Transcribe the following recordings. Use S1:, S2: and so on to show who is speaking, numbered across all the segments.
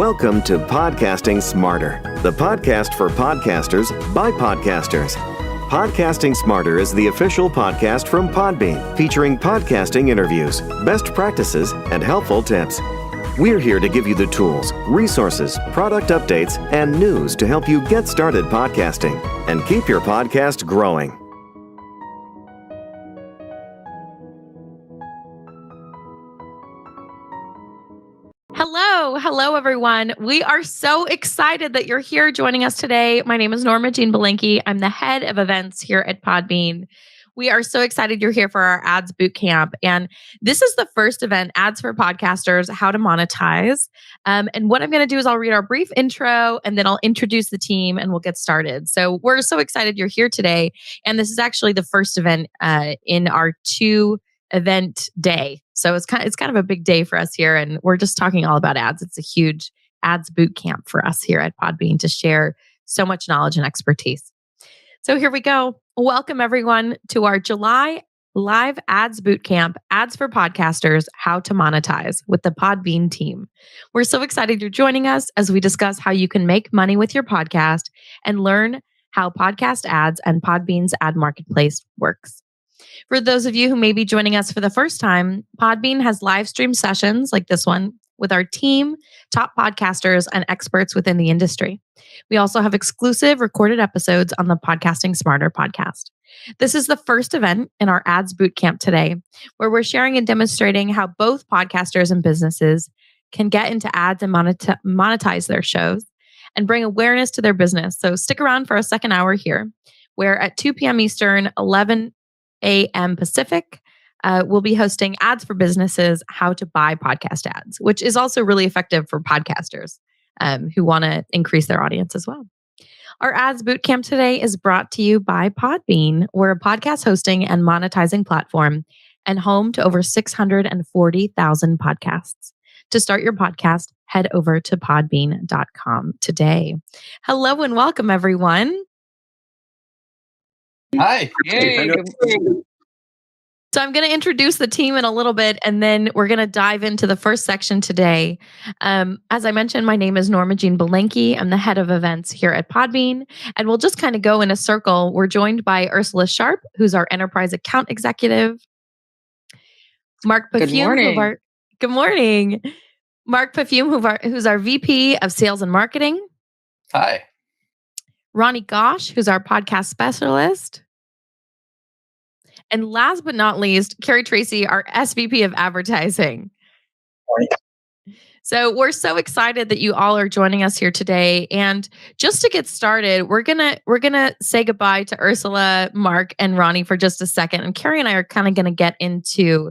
S1: Welcome to Podcasting Smarter, the podcast for podcasters by podcasters. Podcasting Smarter is the official podcast from Podbean, featuring podcasting interviews, best practices, and helpful tips. We're here to give you the tools, resources, product updates, and news to help you get started podcasting and keep your podcast growing.
S2: Hello, everyone. We are so excited that you're here joining us today. My name is Norma Jean Belenke. I'm the head of events here at Podbean. We are so excited you're here for our Ads Bootcamp. And this is the first event, Ads for Podcasters, How to Monetize. And what I'm going to do is I'll read our brief intro and then I'll introduce the team and we'll get started. So we're so excited you're here today. And this is actually the first event in our 2-event day. So it's kind of a big day for us here, and we're just talking all about ads. It's a huge ads boot camp for us here at Podbean to share so much knowledge and expertise. So here we go. Welcome everyone to our July live ads boot camp, Ads for Podcasters, How to Monetize with the Podbean team. We're so excited you're joining us as we discuss how you can make money with your podcast and learn how podcast ads and Podbean's ad marketplace works. For those of you who may be joining us for the first time, Podbean has live stream sessions like this one with our team, top podcasters, and experts within the industry. We also have exclusive recorded episodes on the Podcasting Smarter podcast. This is the first event in our Ads Bootcamp today, where we're sharing and demonstrating how both podcasters and businesses can get into ads and monetize their shows and bring awareness to their business. So stick around for a second hour here, where at 2 p.m. Eastern, 11 a.m. Pacific, we'll be hosting Ads for Businesses, How to Buy Podcast Ads, which is also really effective for podcasters who want to increase their audience as well. Our Ads Bootcamp today is brought to you by Podbean. We're a podcast hosting and monetizing platform and home to over 640,000 podcasts. To start your podcast, head over to podbean.com today. Hello and welcome, everyone.
S3: Hi. Yay.
S2: So I'm going to introduce the team in a little bit, and then we're going to dive into the first section today. As I mentioned, my name is Norma Jean Belenke. I'm the head of events here at Podbean, and we'll just kind of go in a circle. We're joined by Ursula Sharp, who's our enterprise account executive. Mark Perfume. Good morning. Mark Perfume, who's our VP of Sales and Marketing.
S3: Hi.
S2: Ronnie Gosh, who's our podcast specialist. And last but not least, Carrie Tracy, our SVP of Advertising. So we're so excited that you all are joining us here today. And just to get started, we're gonna say goodbye to Ursula, Mark, and Ronnie for just a second. And Carrie and I are kind of gonna get into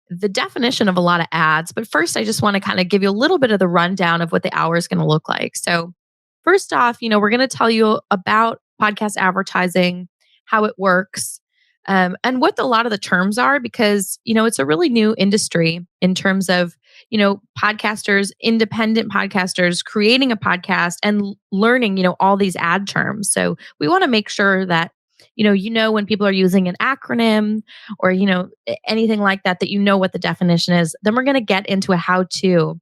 S2: the definition of a lot of ads. But first, I just want to kind of give you a little bit of the rundown of what the hour is going to look like. So first off, we're going to tell you about podcast advertising, how it works, and what a lot of the terms are, because, it's a really new industry in terms of, podcasters, independent podcasters creating a podcast and learning, all these ad terms. So we want to make sure that, when people are using an acronym or, anything like that, that you know what the definition is. Then we're going to get into a how-to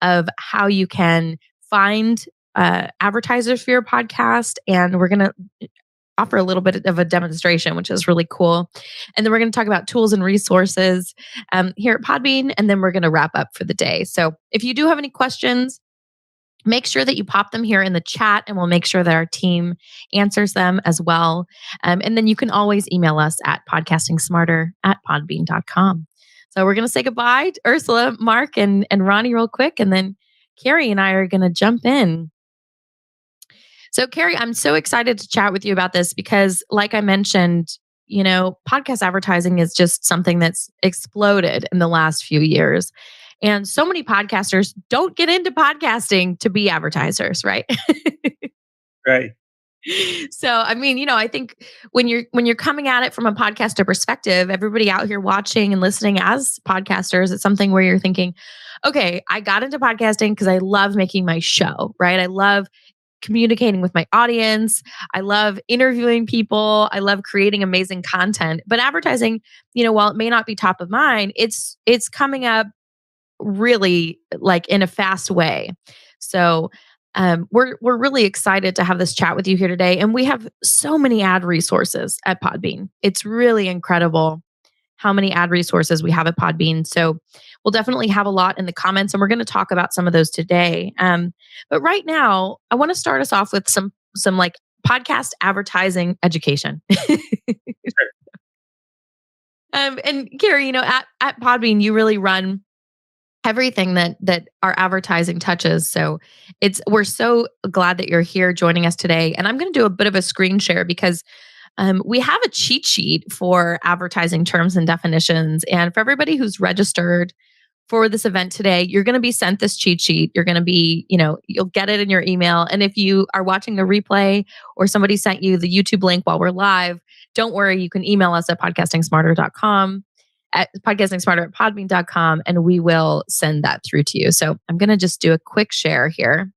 S2: of how you can find advertisers for your podcast. And we're going to offer a little bit of a demonstration, which is really cool. And then we're going to talk about tools and resources here at Podbean. And then we're going to wrap up for the day. So if you do have any questions, make sure that you pop them here in the chat, and we'll make sure that our team answers them as well. And then you can always email us at podcastingsmarter@podbean.com. So we're going to say goodbye to Ursula, Mark, and Ronnie real quick. And then Carrie and I are going to jump in. So Carrie, I'm so excited to chat with you about this because, like I mentioned, podcast advertising is just something that's exploded in the last few years. And so many podcasters don't get into podcasting to be advertisers, right?
S3: Right.
S2: So, I think when you're coming at it from a podcaster perspective, everybody out here watching and listening as podcasters, it's something where you're thinking, okay, I got into podcasting because I love making my show, right? I love communicating with my audience. I love interviewing people. I love creating amazing content. But advertising, while it may not be top of mind, it's coming up really like in a fast way. So we're really excited to have this chat with you here today. And we have so many ad resources at Podbean. It's really incredible how many ad resources we have at Podbean. So we'll definitely have a lot in the comments, and we're going to talk about some of those today. But right now, I want to start us off with some like podcast advertising education. And Gary, at Podbean, you really run everything that our advertising touches. So we're so glad that you're here joining us today. And I'm going to do a bit of a screen share because we have a cheat sheet for advertising terms and definitions. And for everybody who's registered for this event today, you're going to be sent this cheat sheet. You're going to be, you'll get it in your email. And if you are watching the replay or somebody sent you the YouTube link while we're live, don't worry. You can email us at podcastingsmarter.com, at podcastingsmarter@podbean.com, and we will send that through to you. So I'm going to just do a quick share here.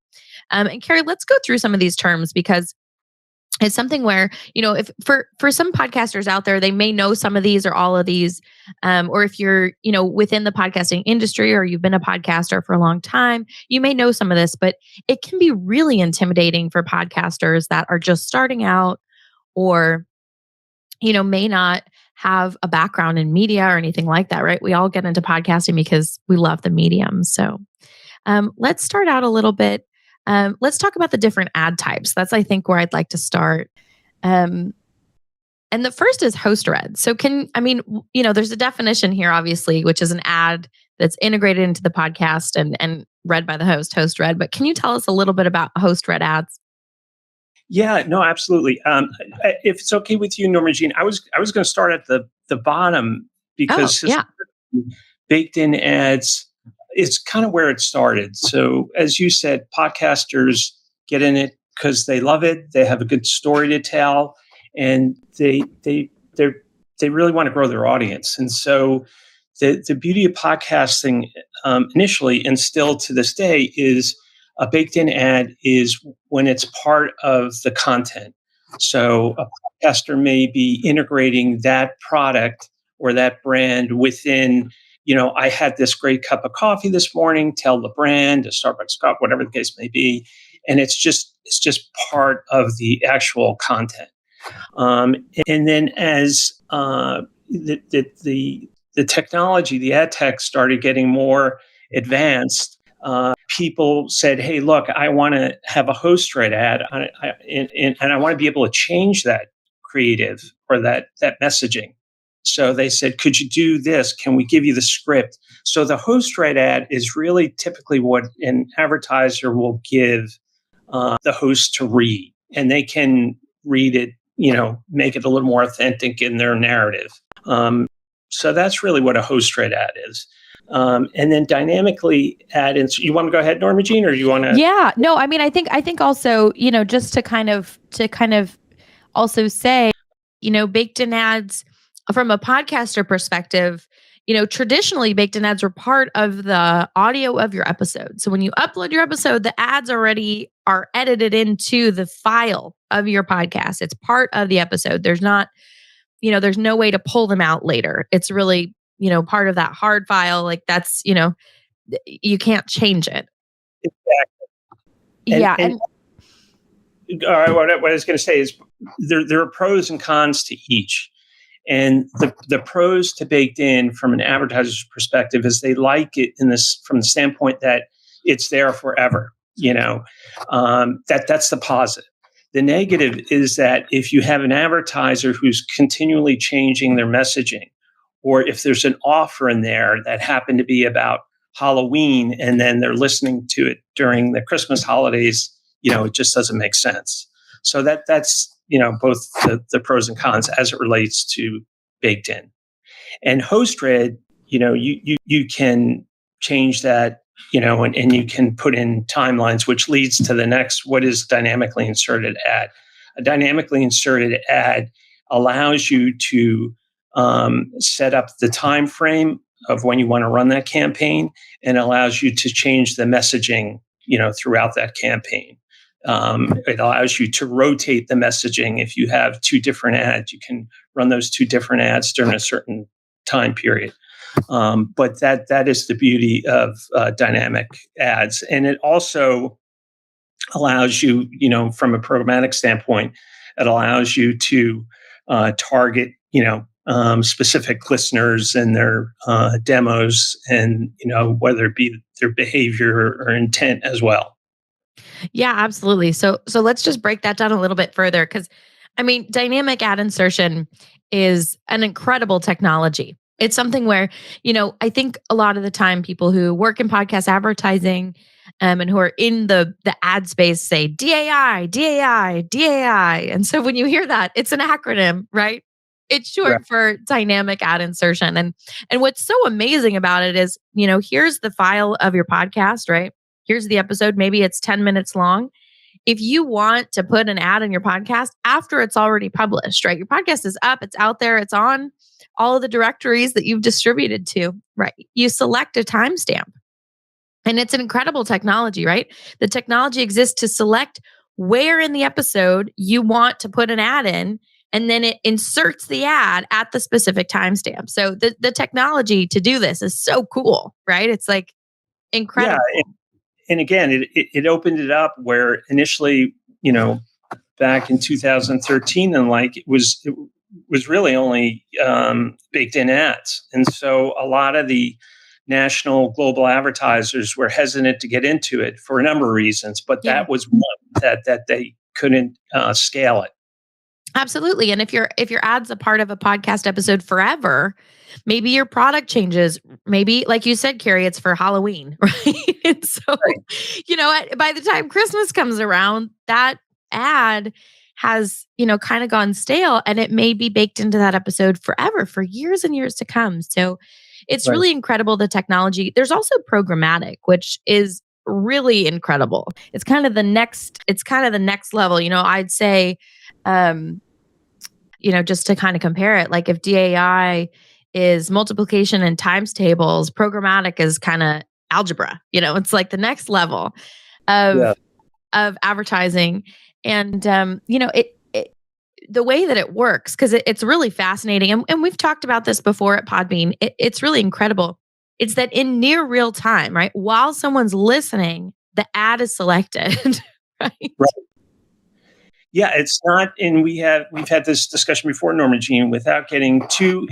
S2: And Carrie, let's go through some of these terms because it's something where, if for some podcasters out there, they may know some of these or all of these, or if you're, within the podcasting industry or you've been a podcaster for a long time, you may know some of this, but it can be really intimidating for podcasters that are just starting out or, may not have a background in media or anything like that, right? We all get into podcasting because we love the medium. So let's start out a little bit. Let's talk about the different ad types. That's, I think, where I'd like to start. And the first is host read. So there's a definition here, obviously, which is an ad that's integrated into the podcast and read by the host read. But can you tell us a little bit about host read ads?
S3: Yeah, no, absolutely. If it's okay with you, Norma Jean, I was going to start at the bottom because baked in ads, it's kind of where it started. So as you said, podcasters get in it because they love it. They have a good story to tell, and they really want to grow their audience. And so the beauty of podcasting initially and still to this day is a baked in ad is when it's part of the content. So a podcaster may be integrating that product or that brand within, I had this great cup of coffee this morning, tell the brand, a Starbucks cup, whatever the case may be. And it's just part of the actual content. And then as the technology, the ad tech started getting more advanced, people said, hey, look, I want to have a host read ad and I want to be able to change that creative or that messaging. So they said, could you do this? Can we give you the script? So the host read ad is really typically what an advertiser will give the host to read. And they can read it, make it a little more authentic in their narrative. So that's really what a host read ad is. And then dynamically add in. You want to go ahead, Norma Jean, or do you want to?
S2: Yeah, no, I think also, just to kind of also say, baked in ads from a podcaster perspective, traditionally baked in ads were part of the audio of your episode. So when you upload your episode, the ads already are edited into the file of your podcast. It's part of the episode. There's not, there's no way to pull them out later. It's really, part of that hard file. Like that's, you can't change it.
S3: Exactly. And what I was going to say is there are pros and cons to each. And the pros to baked in from an advertiser's perspective is they like it from the standpoint that it's there forever. That's the positive. The negative is that if you have an advertiser who's continually changing their messaging, or if there's an offer in there that happened to be about Halloween and then they're listening to it during the Christmas holidays, it just doesn't make sense. So that's both the pros and cons as it relates to baked in. And host read, you can change that, and you can put in timelines, which leads to the next, what is dynamically inserted ad? A dynamically inserted ad allows you to set up the time frame of when you want to run that campaign and allows you to change the messaging, throughout that campaign. It allows you to rotate the messaging. If you have two different ads, you can run those two different ads during a certain time period. But that is the beauty of dynamic ads. And it also allows you, from a programmatic standpoint, it allows you to target, specific listeners and their demos, and whether it be their behavior or intent as well.
S2: Yeah, absolutely. So let's just break that down a little bit further, because dynamic ad insertion is an incredible technology. It's something where, I think a lot of the time people who work in podcast advertising and who are in the ad space say DAI, DAI, DAI. And so when you hear that, it's an acronym, right? It's short for dynamic ad insertion. And what's so amazing about it is, here's the file of your podcast, right? Here's the episode. Maybe it's 10 minutes long. If you want to put an ad in your podcast after it's already published, right? Your podcast is up, it's out there, it's on all of the directories that you've distributed to, right? You select a timestamp. And it's an incredible technology, right? The technology exists to select where in the episode you want to put an ad in, and then it inserts the ad at the specific timestamp. So the technology to do this is so cool, right? It's like incredible.
S3: Yeah, and again, it opened it up where initially, back in 2013 and it was really only baked in ads. And so a lot of the national global advertisers were hesitant to get into it for a number of reasons, but that was one that they couldn't scale it.
S2: Absolutely. And if your ad's a part of a podcast episode forever, maybe your product changes. Maybe, like you said, Carrie, it's for Halloween, right? And so, by the time Christmas comes around, that ad has, kind of gone stale, and it may be baked into that episode forever, for years and years to come. So it's really incredible, the technology. There's also programmatic, which is really incredible. It's kind of the next level. I'd say, just to kind of compare it, like if DAI is multiplication and times tables, programmatic is kind of algebra. It's like the next level of advertising. And, the way that it works, because it's really fascinating. And we've talked about this before at Podbean. It's really incredible. It's that in near real time, right? While someone's listening, the ad is selected, right?
S3: Yeah, it's not, and we've had this discussion before, Norma Jean, without getting too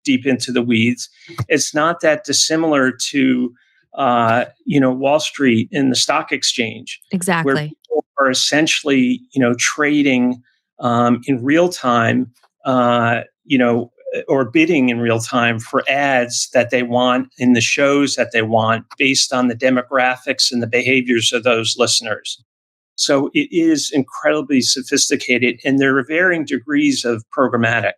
S3: deep into the weeds. It's not that dissimilar to, Wall Street and the stock exchange.
S2: Exactly.
S3: Where people are essentially, trading in real time, or bidding in real time for ads that they want in the shows that they want based on the demographics and the behaviors of those listeners. So it is incredibly sophisticated, and there are varying degrees of programmatic.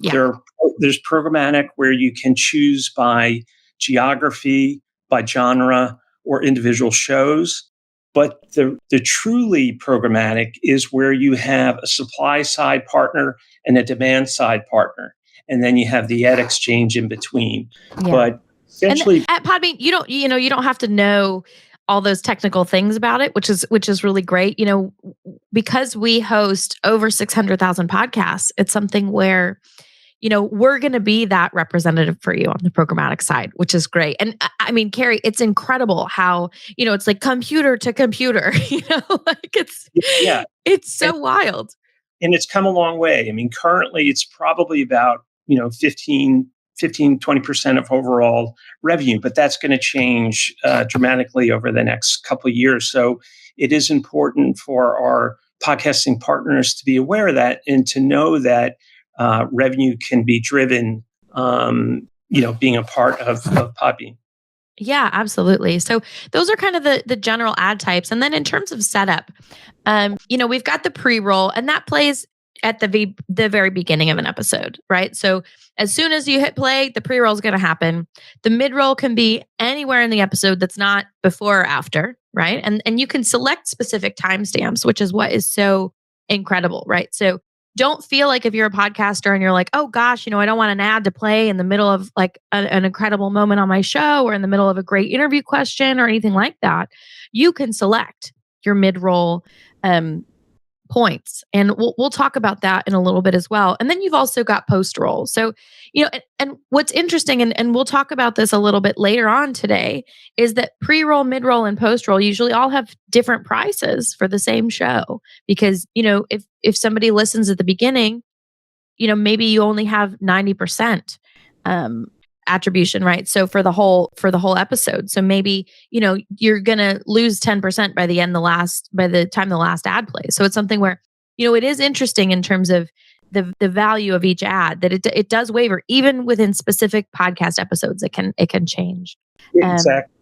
S3: Yeah. There's programmatic where you can choose by geography, by genre, or individual shows. But the truly programmatic is where you have a supply side partner and a demand side partner, and then you have the ad exchange in between. Yeah. But essentially,
S2: at Podbean, you don't have to know all those technical things about it, which is really great. Because we host over 600,000 podcasts, it's something where, we're going to be that representative for you on the programmatic side, which is great. And Carrie, it's incredible how, it's like computer to computer, it's so wild.
S3: And it's come a long way. Currently it's probably about, 15, 20% of overall revenue, but that's going to change dramatically over the next couple of years. So it is important for our podcasting partners to be aware of that and to know that revenue can be driven, being a part of Podbean.
S2: Yeah, absolutely. So those are kind of the general ad types. And then in terms of setup, we've got the pre-roll, and that plays at the very beginning of an episode, right? So as soon as you hit play, the pre-roll is going to happen. The mid-roll can be anywhere in the episode that's not before or after, right? And you can select specific timestamps, which is what is so incredible, right? So don't feel like if you're a podcaster and you're like, oh gosh, I don't want an ad to play in the middle of like an incredible moment on my show or in the middle of a great interview question or anything like that. You can select your mid-roll points. And we'll talk about that in a little bit as well. And then you've also got post roll. So, and what's interesting, and we'll talk about this a little bit later on today, is that pre-roll, mid-roll, and post-roll usually all have different prices for the same show. Because, if somebody listens at the beginning, maybe you only have 90% attribution, right? So for the whole episode. So maybe, you're going to lose 10% by the time the last ad plays. So it's something where, it is interesting in terms of the value of each ad, that it does waver even within specific podcast episodes. It can change.
S3: Exactly.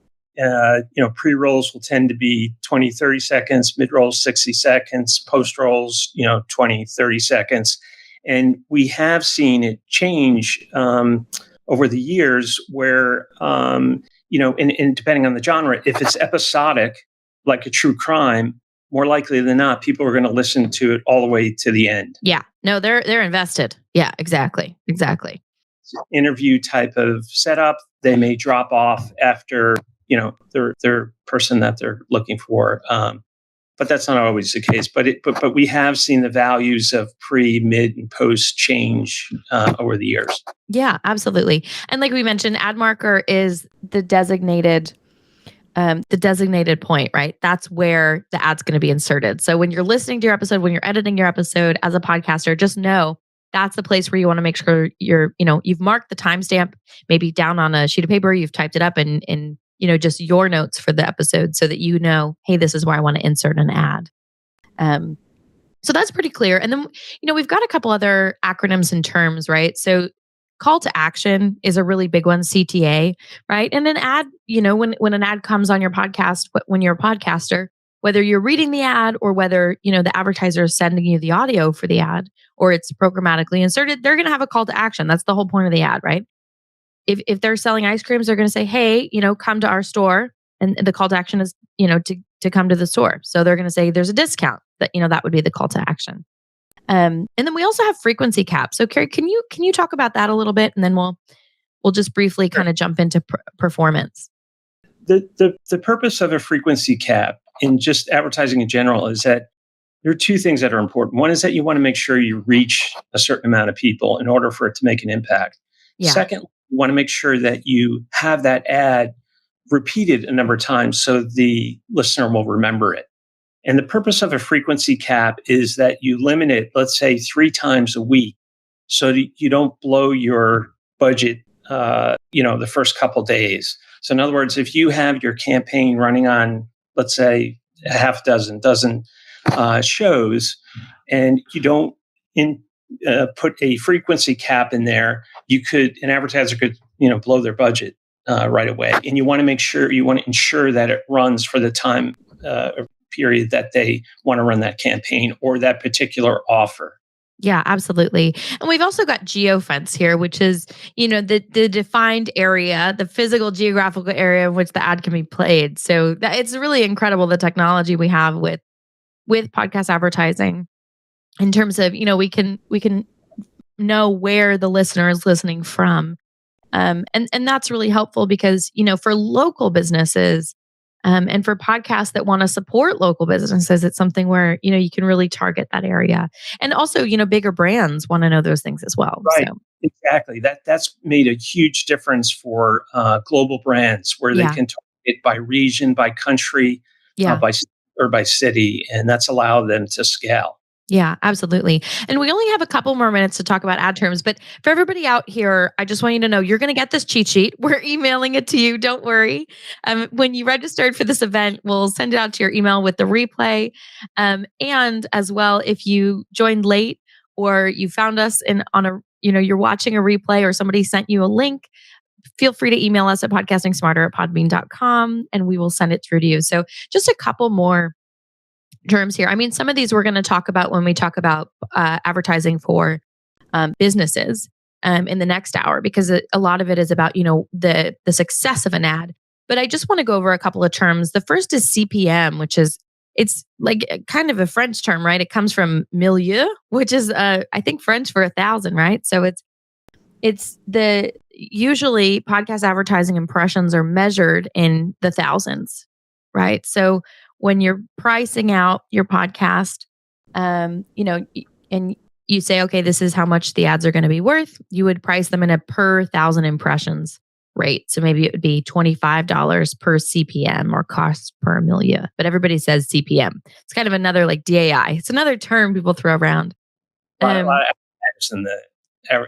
S3: Pre-rolls will tend to be 20, 30 seconds, mid-rolls 60 seconds, post-rolls, 20, 30 seconds. And we have seen it change over the years where, and depending on the genre, if it's episodic, like a true crime, more likely than not, people are going to listen to it all the way to the end.
S2: Yeah. No, they're invested. Yeah, exactly.
S3: Interview type of setup, they may drop off after, their person that they're looking for. But that's not always the case. But we have seen the values of pre, mid, and post change over the years.
S2: Yeah, absolutely. And like we mentioned, ad marker is the designated point, right? That's where the ad's going to be inserted. So when you're listening to your episode, when you're editing your episode as a podcaster, just know that's the place where you want to make sure you've marked the timestamp, maybe down on a sheet of paper, you've typed it up in just your notes for the episode so that hey, this is where I want to insert an ad. So that's pretty clear. And then, we've got a couple other acronyms and terms, right? So call to action is a really big one, CTA, right? And an ad, when an ad comes on your podcast, when you're a podcaster, whether you're reading the ad or whether, the advertiser is sending you the audio for the ad or it's programmatically inserted, they're going to have a call to action. That's the whole point of the ad, right? If they're selling ice creams, they're going to say, hey, come to our store. And the call to action is, to come to the store. So they're going to say there's a discount. That would be the call to action. And then we also have frequency caps. So Carrie, can you talk about that a little bit? And then we'll just briefly kind of jump into performance.
S3: The purpose of a frequency cap in just advertising in general is that there are two things that are important. One is that you want to make sure you reach a certain amount of people in order for it to make an impact. Yeah. Second, you want to make sure that you have that ad repeated a number of times so the listener will remember it. And the purpose of a frequency cap is that you limit it, let's say 3 times a week, so that you don't blow your budget, the first couple days. So in other words, if you have your campaign running on, let's say, a half dozen shows, and you don't put a frequency cap in there, an advertiser could, blow their budget right away. And you want to ensure that it runs for the time period that they want to run that campaign or that particular offer.
S2: Yeah, absolutely. And we've also got geofence here, which is, the defined area, the physical geographical area in which the ad can be played. So it's really incredible, the technology we have with podcast advertising in terms of, we can know where the listener is listening from. And that's really helpful because, for local businesses, and for podcasts that want to support local businesses, it's something where, you can really target that area. And also, bigger brands want to know those things as well.
S3: Right. So. Exactly. That's made a huge difference for global brands where they can target by region, by country, by city, and that's allowed them to scale.
S2: Yeah, absolutely. And we only have a couple more minutes to talk about ad terms, but for everybody out here, I just want you to know you're going to get this cheat sheet. We're emailing it to you. Don't worry. When you registered for this event, we'll send it out to your email with the replay. And as well, if you joined late or you found us you're watching a replay or somebody sent you a link, feel free to email us at podcastingsmarter@podbean.com and we will send it through to you. So just a couple more terms here. I mean, some of these we're going to talk about when we talk about advertising for businesses in the next hour, because a lot of it is about, the success of an ad. But I just want to go over a couple of terms. The first is CPM, it's like kind of a French term, right? It comes from milieu, which is I think French for 1,000, right? So it's usually podcast advertising impressions are measured in the thousands, right? So when you're pricing out your podcast, and you say, okay, this is how much the ads are going to be worth. You would price them in a per 1,000 impressions rate. So maybe it would be $25 per CPM or cost per million. But everybody says CPM. It's kind of another like DAI. It's another term people throw around.
S3: A lot of advertisers in the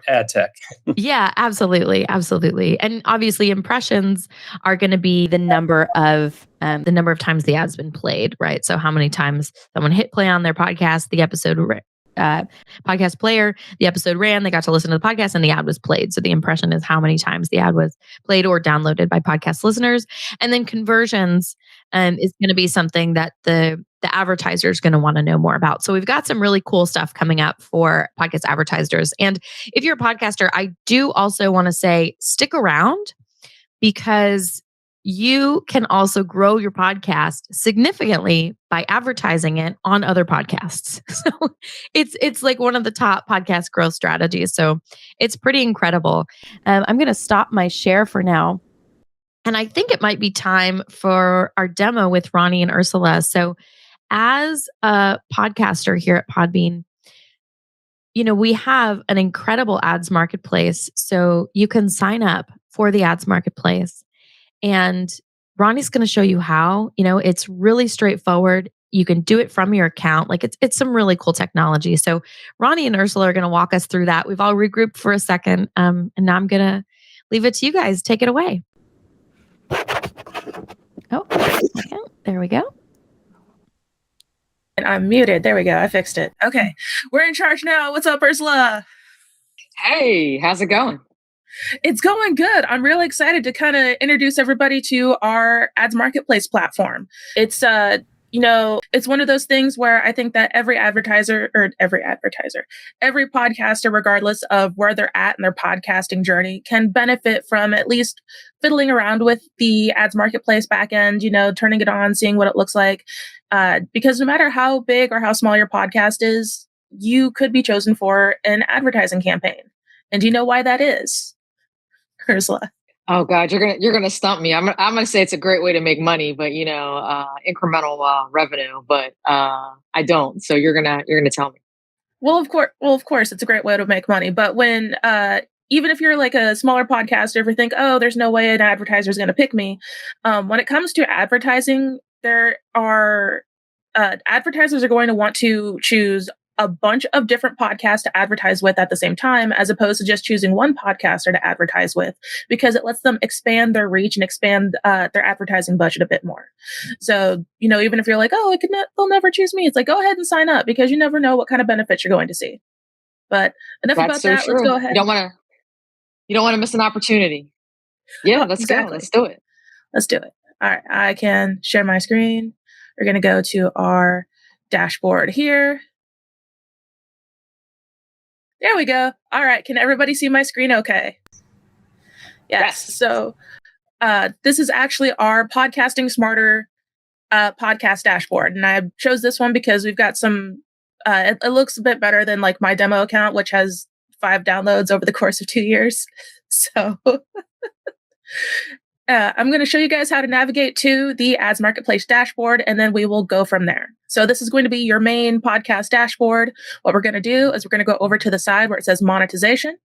S3: ad tech.
S2: Yeah, absolutely. Absolutely. And obviously impressions are going to be the number of times the ad's been played, right? So how many times someone hit play on their podcast, the episode podcast player, the episode ran, they got to listen to the podcast and the ad was played. So the impression is how many times the ad was played or downloaded by podcast listeners. And then conversions is going to be something that the advertiser is going to want to know more about. So we've got some really cool stuff coming up for podcast advertisers. And if you're a podcaster, I do also want to say stick around, because you can also grow your podcast significantly by advertising it on other podcasts. So it's like one of the top podcast growth strategies. So it's pretty incredible. I'm going to stop my share for now. And I think it might be time for our demo with Ronnie and Ursula. So as a podcaster here at Podbean, we have an incredible ads marketplace. So you can sign up for the ads marketplace. And Ronnie's going to show you how. It's really straightforward. You can do it from your account. Like it's some really cool technology. So Ronnie and Ursula are going to walk us through that. We've all regrouped for a second. And now I'm going to leave it to you guys. Take it away. Oh, a second. There we go.
S4: And I'm muted. There we go. I fixed it. Okay. We're in charge now. What's up, Ursula?
S5: Hey, how's it going?
S4: It's going good. I'm really excited to kind of introduce everybody to our ads marketplace platform. It's it's one of those things where I think that every podcaster, regardless of where they're at in their podcasting journey, can benefit from at least fiddling around with the ads marketplace backend, turning it on, seeing what it looks like. Because no matter how big or how small your podcast is, you could be chosen for an advertising campaign. And do you know why that is, Ursula?
S5: Oh God, you're gonna stump me. I'm gonna say it's a great way to make money, but incremental revenue. But I don't. So you're gonna tell me.
S4: Well, of course, it's a great way to make money. But when even if you're like a smaller podcaster, if you think, oh, there's no way an advertiser is going to pick me, when it comes to advertising, there are advertisers are going to want to choose a bunch of different podcasts to advertise with at the same time, as opposed to just choosing one podcaster to advertise with, because it lets them expand their reach and expand their advertising budget a bit more. So, even if you're like, oh, they'll never choose me, it's like, go ahead and sign up, because you never know what kind of benefits you're going to see. But enough about that. True. Let's go ahead.
S5: You don't want to miss an opportunity. Yeah, let's go. Let's do it.
S4: Let's do it. All right. I can share my screen. We're going to go to our dashboard here. There we go. All right. Can everybody see my screen okay? Yes. So this is actually our Podcasting Smarter podcast dashboard. And I chose this one because we've got some, it looks a bit better than like my demo account, which has 5 downloads over the course of 2 years. So I'm going to show you guys how to navigate to the Ads Marketplace dashboard, and then we will go from there. So this is going to be your main podcast dashboard. What we're going to do is we're going to go over to the side where it says monetization.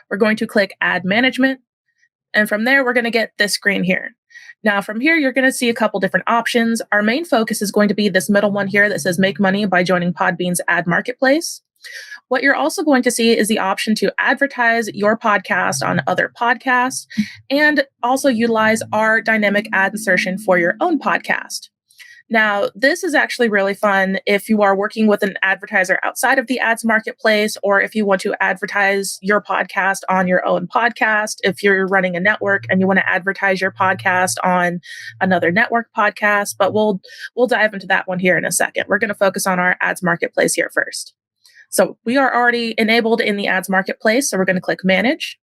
S4: We're going to click Ad Management. And from there, we're going to get this screen here. Now, from here, you're going to see a couple different options. Our main focus is going to be this middle one here that says Make Money by joining Podbean's Ad Marketplace. What you're also going to see is the option to advertise your podcast on other podcasts and also utilize our dynamic ad insertion for your own podcast. Now, this is actually really fun if you are working with an advertiser outside of the ads marketplace, or if you want to advertise your podcast on your own podcast, if you're running a network and you want to advertise your podcast on another network podcast. But we'll dive into that one here in a second. We're going to focus on our ads marketplace here first. So we are already enabled in the ads marketplace. So we're going to click Manage.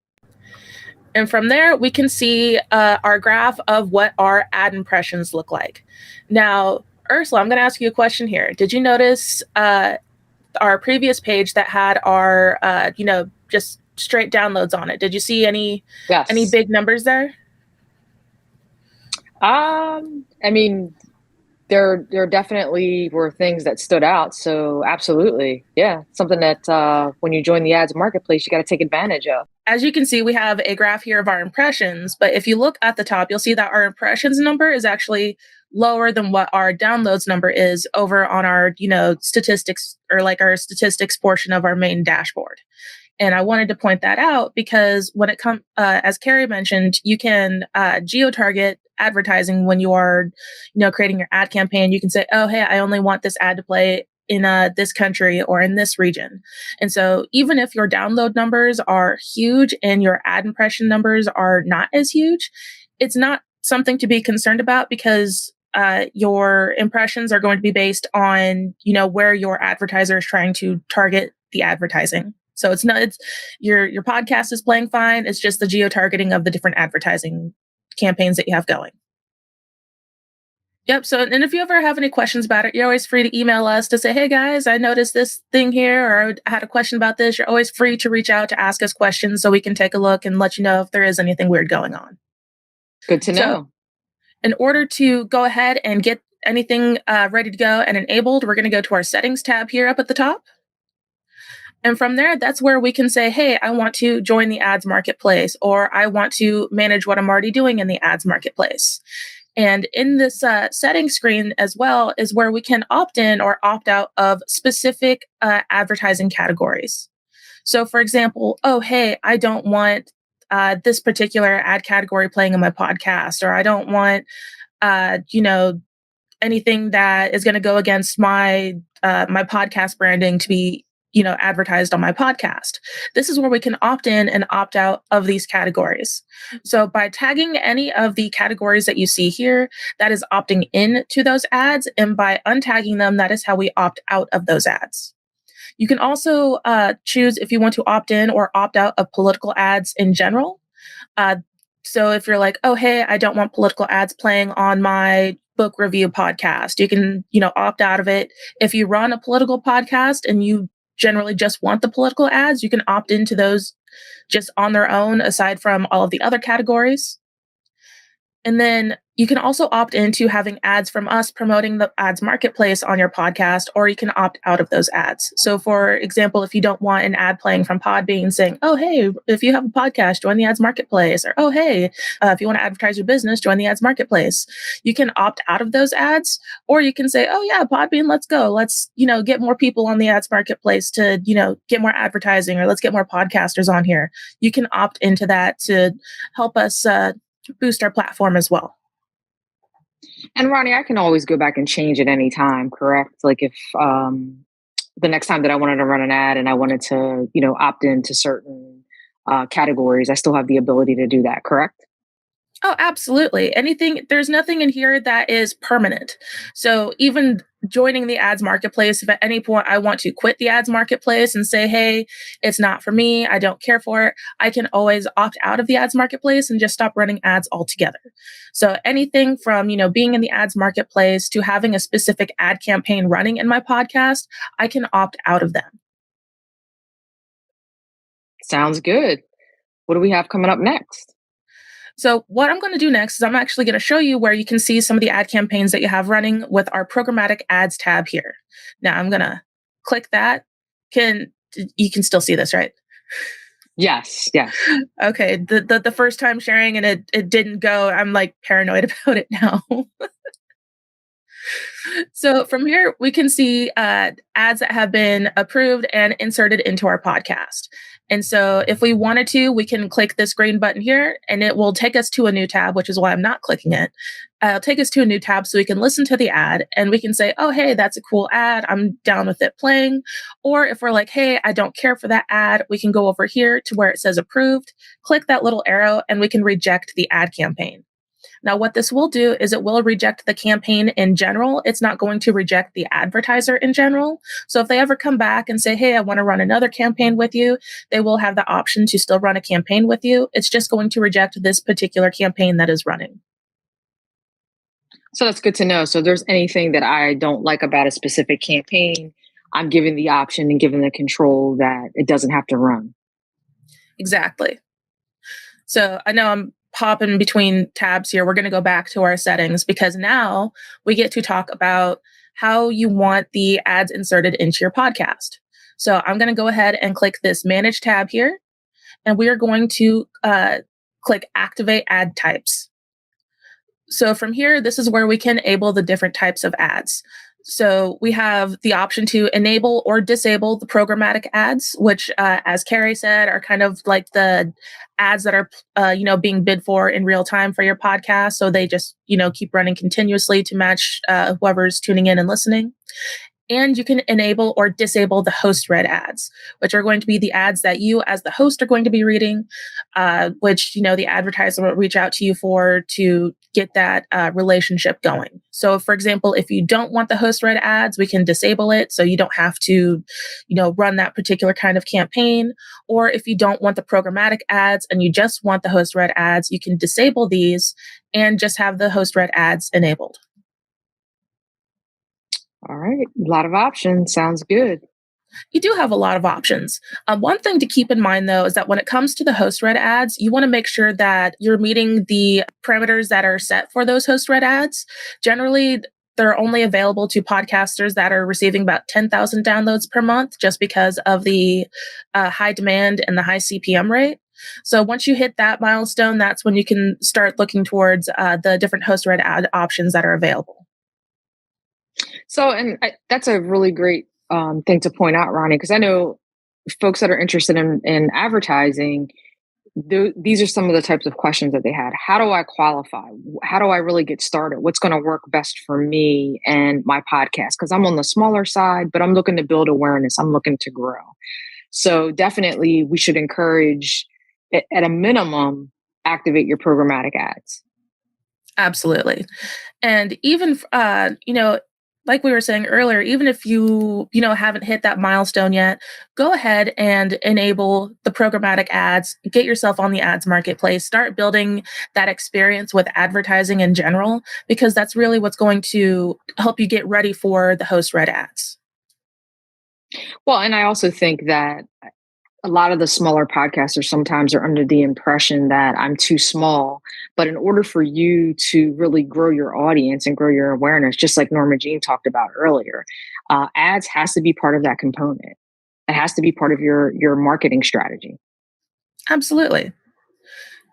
S4: And from there, we can see our graph of what our ad impressions look like. Now, Ursula, I'm going to ask you a question here. Did you notice our previous page that had our, just straight downloads on it? Did you see any big numbers there?
S5: I mean, There definitely were things that stood out. So absolutely. Yeah. Something that when you join the ads marketplace, you got to take advantage of.
S4: As you can see, we have a graph here of our impressions, but if you look at the top, you'll see that our impressions number is actually lower than what our downloads number is over on our, statistics, or like our statistics portion of our main dashboard. And I wanted to point that out because when it comes, as Carrie mentioned, you can geo-target advertising when you are, creating your ad campaign. You can say, oh, hey, I only want this ad to play in this country or in this region. And so even if your download numbers are huge and your ad impression numbers are not as huge, it's not something to be concerned about because your impressions are going to be based on, where your advertiser is trying to target the advertising. So it's your podcast is playing fine. It's just the geo-targeting of the different advertising campaigns that you have going. Yep. So, and if you ever have any questions about it, you're always free to email us to say, hey guys, I noticed this thing here, or I had a question about this. You're always free to reach out to ask us questions so we can take a look and let you know if there is anything weird going on.
S5: Good to know.
S4: So, in order to go ahead and get anything ready to go and enabled, we're going to go to our settings tab here up at the top. And from there, that's where we can say, hey, I want to join the ads marketplace, or I want to manage what I'm already doing in the ads marketplace. And in this settings screen as well is where we can opt in or opt out of specific advertising categories. So for example, oh, hey, I don't want this particular ad category playing in my podcast, or I don't want, anything that is going to go against my my podcast branding to be advertised on my podcast. This is where we can opt in and opt out of these categories. So by tagging any of the categories that you see here, that is opting in to those ads. And by untagging them, that is how we opt out of those ads. You can also choose if you want to opt in or opt out of political ads in general. So if you're like, oh, hey, I don't want political ads playing on my book review podcast, you can, opt out of it. If you run a political podcast and you generally just want the political ads, you can opt into those just on their own, aside from all of the other categories. And then you can also opt into having ads from us promoting the ads marketplace on your podcast, or you can opt out of those ads. So for example, if you don't want an ad playing from Podbean saying, oh, hey, if you have a podcast, join the ads marketplace, or, oh, hey, if you want to advertise your business, join the ads marketplace, you can opt out of those ads, or you can say, oh yeah, Podbean, let's go. Let's, get more people on the ads marketplace to, get more advertising, or let's get more podcasters on here. You can opt into that to help us boost our platform as well.
S5: And Ronnie, I can always go back and change at any time, correct? Like if the next time that I wanted to run an ad and I wanted to, opt into certain categories, I still have the ability to do that, correct?
S4: Oh, absolutely. There's nothing in here that is permanent. So even joining the ads marketplace, if at any point I want to quit the ads marketplace and say, hey, it's not for me, I don't care for it, I can always opt out of the ads marketplace and just stop running ads altogether. So anything from, being in the ads marketplace to having a specific ad campaign running in my podcast, I can opt out of them.
S5: Sounds good. What do we have coming up next?
S4: So what I'm going to do next is I'm actually going to show you where you can see some of the ad campaigns that you have running with our programmatic ads tab here. Now I'm going to click that. You can still see this, right?
S5: Yes.
S4: Okay. The first time sharing and it didn't go, I'm like paranoid about it now. So from here, we can see ads that have been approved and inserted into our podcast. And so if we wanted to, we can click this green button here and it will take us to a new tab, which is why I'm not clicking it. It'll take us to a new tab so we can listen to the ad and we can say, oh, hey, that's a cool ad. I'm down with it playing. Or if we're like, hey, I don't care for that ad, we can go over here to where it says approved, click that little arrow, and we can reject the ad campaign. Now, what this will do is it will reject the campaign in general. It's not going to reject the advertiser in general. So if they ever come back and say, hey, I want to run another campaign with you, they will have the option to still run a campaign with you. It's just going to reject this particular campaign that is running.
S5: So that's good to know. So if there's anything that I don't like about a specific campaign, I'm given the option and given the control that it doesn't have to run.
S4: Exactly. So I know I'm pop in between tabs here, we're going to go back to our settings because now we get to talk about how you want the ads inserted into your podcast. So I'm going to go ahead and click this Manage tab here, and we are going to click Activate Ad Types. So from here, this is where we can enable the different types of ads. So we have the option to enable or disable the programmatic ads, which, as Carrie said, are kind of like the ads that are, being bid for in real time for your podcast. So they just, keep running continuously to match whoever's tuning in and listening. And you can enable or disable the host read ads, which are going to be the ads that you as the host are going to be reading, which, the advertiser will reach out to you for to get that relationship going. So for example, if you don't want the host read ads, we can disable it. So you don't have to, run that particular kind of campaign. Or if you don't want the programmatic ads and you just want the host read ads, you can disable these and just have the host read ads enabled.
S5: All right. A lot of options. Sounds good.
S4: You do have a lot of options. One thing to keep in mind, though, is that when it comes to the host read ads, you want to make sure that you're meeting the parameters that are set for those host read ads. Generally, they're only available to podcasters that are receiving about 10,000 downloads per month just because of the high demand and the high CPM rate. So once you hit that milestone, that's when you can start looking towards the different host read ad options that are available.
S5: So, that's a really great thing to point out, Ronnie, because I know folks that are interested in advertising, these are some of the types of questions that they had. How do I qualify? How do I really get started? What's going to work best for me and my podcast? Because I'm on the smaller side, but I'm looking to build awareness. I'm looking to grow. So definitely we should encourage, at a minimum, activate your programmatic ads.
S4: Absolutely. And even, like we were saying earlier, even if you haven't hit that milestone yet, go ahead and enable the programmatic ads, get yourself on the ads marketplace, start building that experience with advertising in general, because that's really what's going to help you get ready for the host read ads.
S5: Well, and I also think that a lot of the smaller podcasters sometimes are under the impression that I'm too small. But in order for you to really grow your audience and grow your awareness, just like Norma Jean talked about earlier, ads has to be part of that component. It has to be part of your marketing strategy.
S4: Absolutely.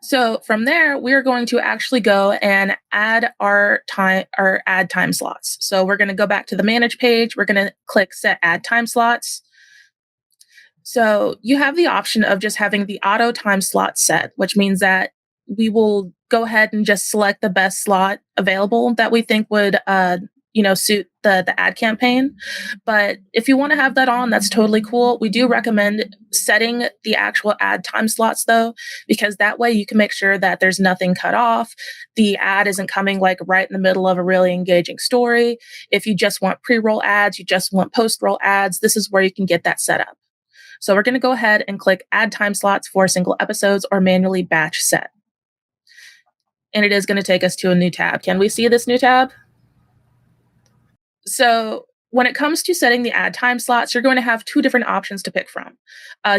S4: So from there, we're going to actually go and add our ad time slots. So we're going to go back to the manage page. We're going to click set ad time slots. So you have the option of just having the auto time slot set, which means that we will go ahead and just select the best slot available that we think would, suit the ad campaign. But if you want to have that on, that's totally cool. We do recommend setting the actual ad time slots though, because that way you can make sure that there's nothing cut off. The ad isn't coming like right in the middle of a really engaging story. If you just want pre-roll ads, you just want post-roll ads, this is where you can get that set up. So we're going to go ahead and click add time slots for single episodes or manually batch set. And it is going to take us to a new tab. Can we see this new tab? So when it comes to setting the ad time slots, you're going to have two different options to pick from.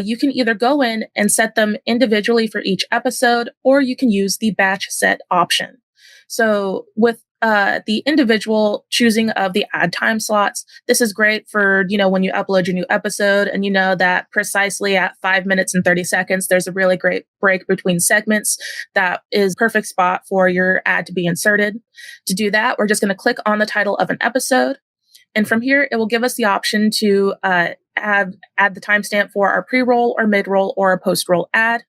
S4: You can either go in and set them individually for each episode, or you can use the batch set option. So with the individual choosing of the ad time slots, this is great for, when you upload your new episode and you know that precisely at 5 minutes and 30 seconds, there's a really great break between segments that is perfect spot for your ad to be inserted. To do that, we're just going to click on the title of an episode. And from here, it will give us the option to add the timestamp for our pre-roll or mid-roll or a post-roll ad.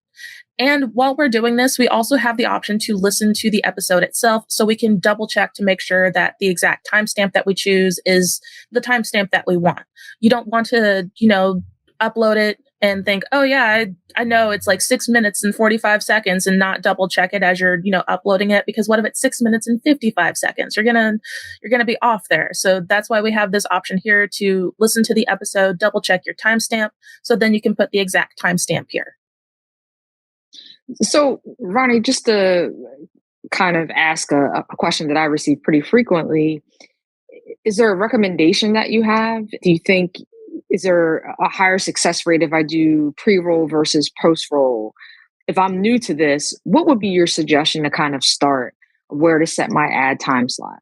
S4: And while we're doing this, we also have the option to listen to the episode itself, so we can double check to make sure that the exact timestamp that we choose is the timestamp that we want. You don't want to, upload it and think, oh yeah, I know it's like 6 minutes and 45 seconds and not double check it as you're, uploading it, because what if it's 6 minutes and 55 seconds? You're going to be off there. So that's why we have this option here to listen to the episode, double check your timestamp. So then you can put the exact timestamp here.
S5: So, Ronnie, just to kind of ask a question that I receive pretty frequently, is there a recommendation that you have? Do you think, is there a higher success rate if I do pre-roll versus post-roll? if I'm new to this, what would be your suggestion to kind of start where to set my ad time slot?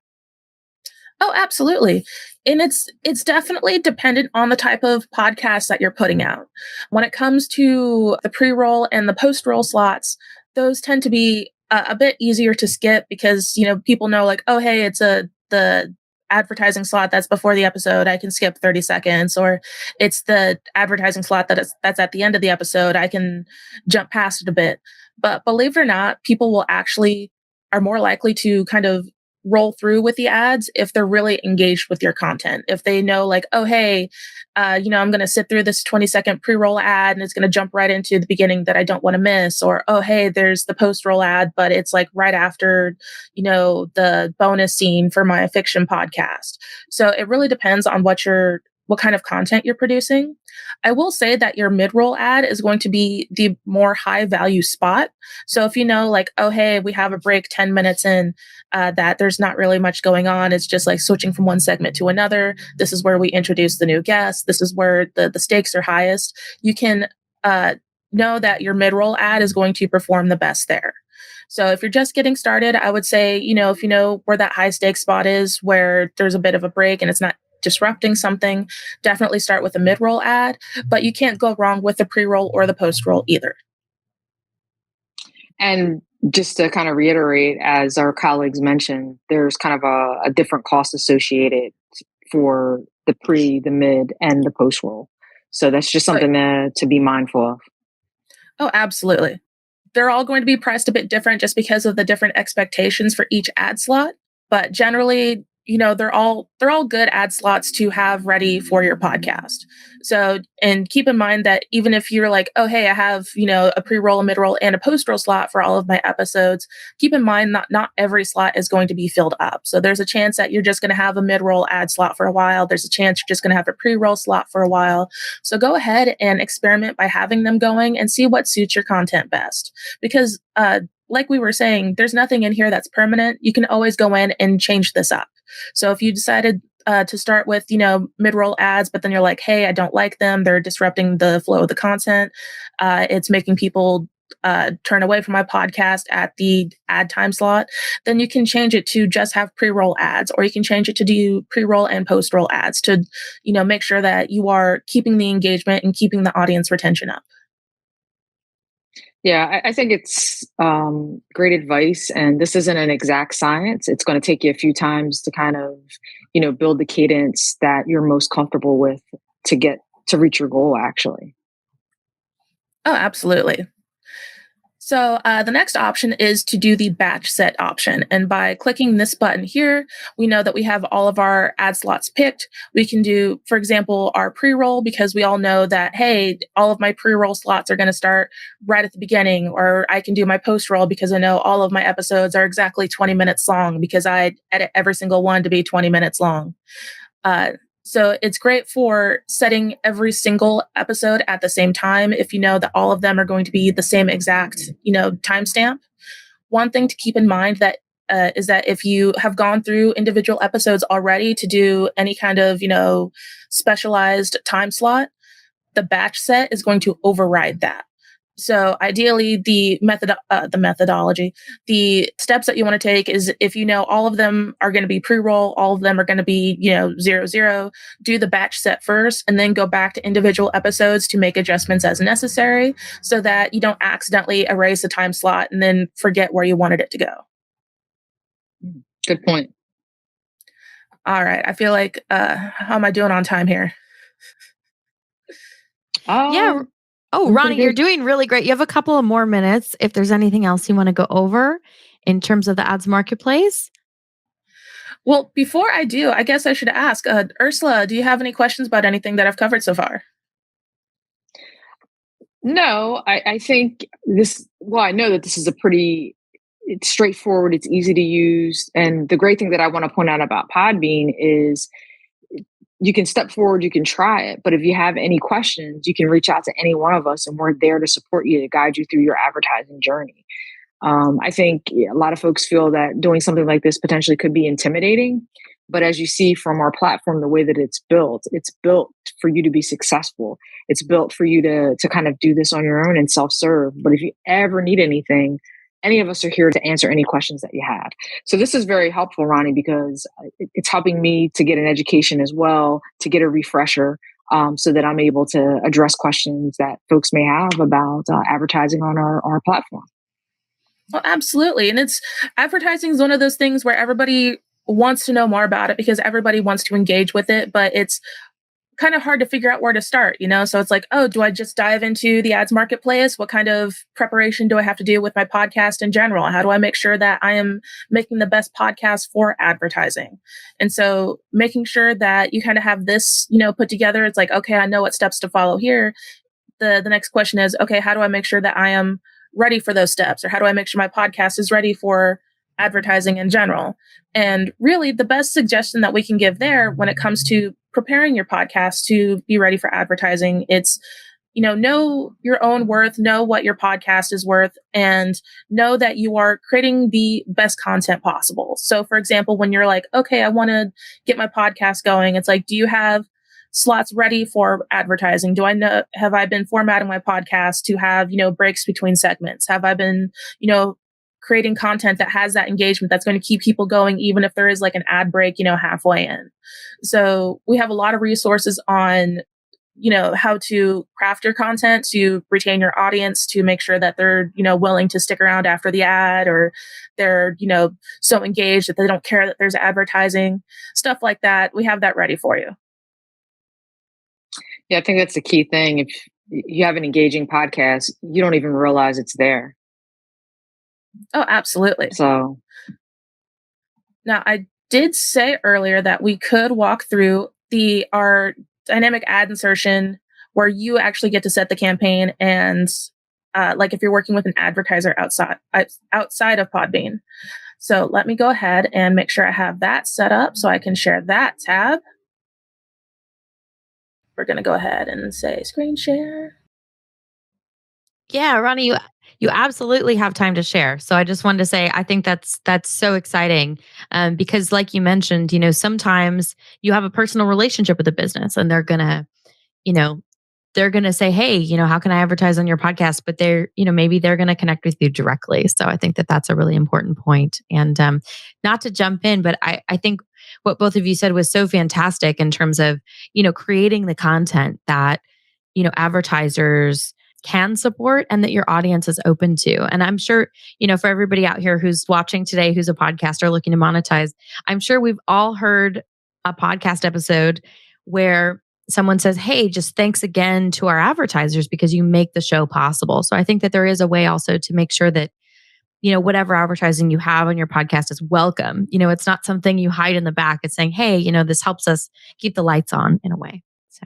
S4: Oh, absolutely. And it's definitely dependent on the type of podcast that you're putting out. When it comes to the pre-roll and the post-roll slots, those tend to be a bit easier to skip because, people know like, oh, hey, it's the advertising slot that's before the episode. I can skip 30 seconds, or it's the advertising slot that's at the end of the episode. I can jump past it a bit. But believe it or not, people are more likely to kind of roll through with the ads if they're really engaged with your content. If they know like, oh, hey, I'm going to sit through this 20-second pre-roll ad and it's going to jump right into the beginning that I don't want to miss. Or, oh, hey, there's the post-roll ad, but it's like right after, the bonus scene for my fiction podcast. So it really depends on what kind of content you're producing. I will say that your mid-roll ad is going to be the more high value spot. So if like, oh, hey, we have a break 10 minutes in, that there's not really much going on. It's just like switching from one segment to another. This is where we introduce the new guest. This is where the stakes are highest. You can know that your mid-roll ad is going to perform the best there. So if you're just getting started, I would say, if you know where that high stakes spot is, where there's a bit of a break and it's not disrupting something, definitely start with a mid-roll ad, but you can't go wrong with the pre-roll or the post-roll either.
S5: And just to kind of reiterate, as our colleagues mentioned, there's kind of a different cost associated for the pre, the mid, and the post-roll. So that's just something to be mindful of. Oh,
S4: absolutely. They're all going to be priced a bit different just because of the different expectations for each ad slot. But generally, they're all good ad slots to have ready for your podcast. So, and keep in mind that even if you're like, oh, hey, I have, a pre-roll, a mid-roll, and a post-roll slot for all of my episodes, keep in mind that not every slot is going to be filled up. So there's a chance that you're just going to have a mid-roll ad slot for a while. There's a chance you're just going to have a pre-roll slot for a while. So go ahead and experiment by having them going and see what suits your content best. Because, like we were saying, there's nothing in here that's permanent. You can always go in and change this up. So if you decided to start with, mid-roll ads, but then you're like, hey, I don't like them. They're disrupting the flow of the content. It's making people turn away from my podcast at the ad time slot. Then you can change it to just have pre-roll ads, or you can change it to do pre-roll and post-roll ads to, make sure that you are keeping the engagement and keeping the audience retention up.
S5: Yeah, I think it's great advice. And this isn't an exact science. It's going to take you a few times to kind of, build the cadence that you're most comfortable with to reach your goal, actually.
S4: Oh, absolutely. So the next option is to do the batch set option. And by clicking this button here, we know that we have all of our ad slots picked. We can do, for example, our pre-roll, because we all know that, hey, all of my pre-roll slots are going to start right at the beginning. Or I can do my post-roll because I know all of my episodes are exactly 20 minutes long because I edit every single one to be 20 minutes long. So it's great for setting every single episode at the same time if you know that all of them are going to be the same exact, timestamp. One thing to keep in mind that is that if you have gone through individual episodes already to do any kind of, specialized time slot, the batch set is going to override that. So ideally, the methodology, the steps that you want to take is if all of them are going to be pre-roll, all of them are going to be 0, do the batch set first, and then go back to individual episodes to make adjustments as necessary, so that you don't accidentally erase a time slot and then forget where you wanted it to go.
S5: Good point.
S4: All right, I feel like how am I doing on time here?
S2: Yeah. Oh, Ronnie, you're doing really great. You have a couple of more minutes if there's anything else you want to go over in terms of the ads marketplace.
S4: Well, before I do, I guess I should ask, Ursula, do you have any questions about anything that I've covered so far?
S5: No, I think I know that this is it's straightforward, it's easy to use. And the great thing that I want to point out about Podbean is you can step forward, you can try it, but if you have any questions, you can reach out to any one of us and we're there to support you, to guide you through your advertising journey. I think a lot of folks feel that doing something like this potentially could be intimidating, But as you see from our platform, the way that it's built for you to be successful. It's built for you to kind of do this on your own and self-serve. But if you ever need anything, any of us are here to answer any questions that you have. So this is very helpful, Ronnie, because it's helping me to get an education as well, to get a refresher, so that I'm able to address questions that folks may have about advertising on our platform.
S4: Well, absolutely. And advertising is one of those things where everybody wants to know more about it because everybody wants to engage with it, but it's kind of hard to figure out where to start, So it's like, oh, do I just dive into the ads marketplace? What kind of preparation do I have to do with my podcast in general? How do I make sure that I am making the best podcast for advertising? And so making sure that you kind of have this, put together, it's like, okay, I know what steps to follow here. The next question is, okay, how do I make sure that I am ready for those steps? Or how do I make sure my podcast is ready for advertising in general? And really the best suggestion that we can give there when it comes to preparing your podcast to be ready for advertising, it's, know your own worth, know what your podcast is worth, and know that you are creating the best content possible. So for example, when you're like, okay, I want to get my podcast going, it's like, do you have slots ready for advertising? Have I been formatting my podcast to have, breaks between segments? Have I been, creating content that has that engagement that's going to keep people going, even if there is like an ad break, halfway in? So we have a lot of resources on, how to craft your content to retain your audience, to make sure that they're, willing to stick around after the ad, or they're, so engaged that they don't care that there's advertising, stuff like that. We have that ready for you.
S5: Yeah, I think that's the key thing. If you have an engaging podcast, you don't even realize it's there.
S4: Oh, absolutely.
S5: So
S4: now I did say earlier that we could walk through our dynamic ad insertion where you actually get to set the campaign, and like if you're working with an advertiser outside of Podbean. So let me go ahead and make sure I have that set up so I can share that tab. We're going to go ahead and say screen share.
S2: Yeah, Ronnie, you absolutely have time to share. So I just wanted to say, I think that's so exciting, because like you mentioned, sometimes you have a personal relationship with a business and they're gonna say, hey, how can I advertise on your podcast? But maybe they're going to connect with you directly. So I think that that's a really important point. And not to jump in, but I think what both of you said was so fantastic in terms of, creating the content that, advertisers can support and that your audience is open to. And I'm sure, for everybody out here who's watching today, who's a podcaster looking to monetize, I'm sure we've all heard a podcast episode where someone says, hey, just thanks again to our advertisers because you make the show possible. So I think that there is a way also to make sure that, whatever advertising you have on your podcast is welcome. It's not something you hide in the back. It's saying, hey, this helps us keep the lights on in a way. So.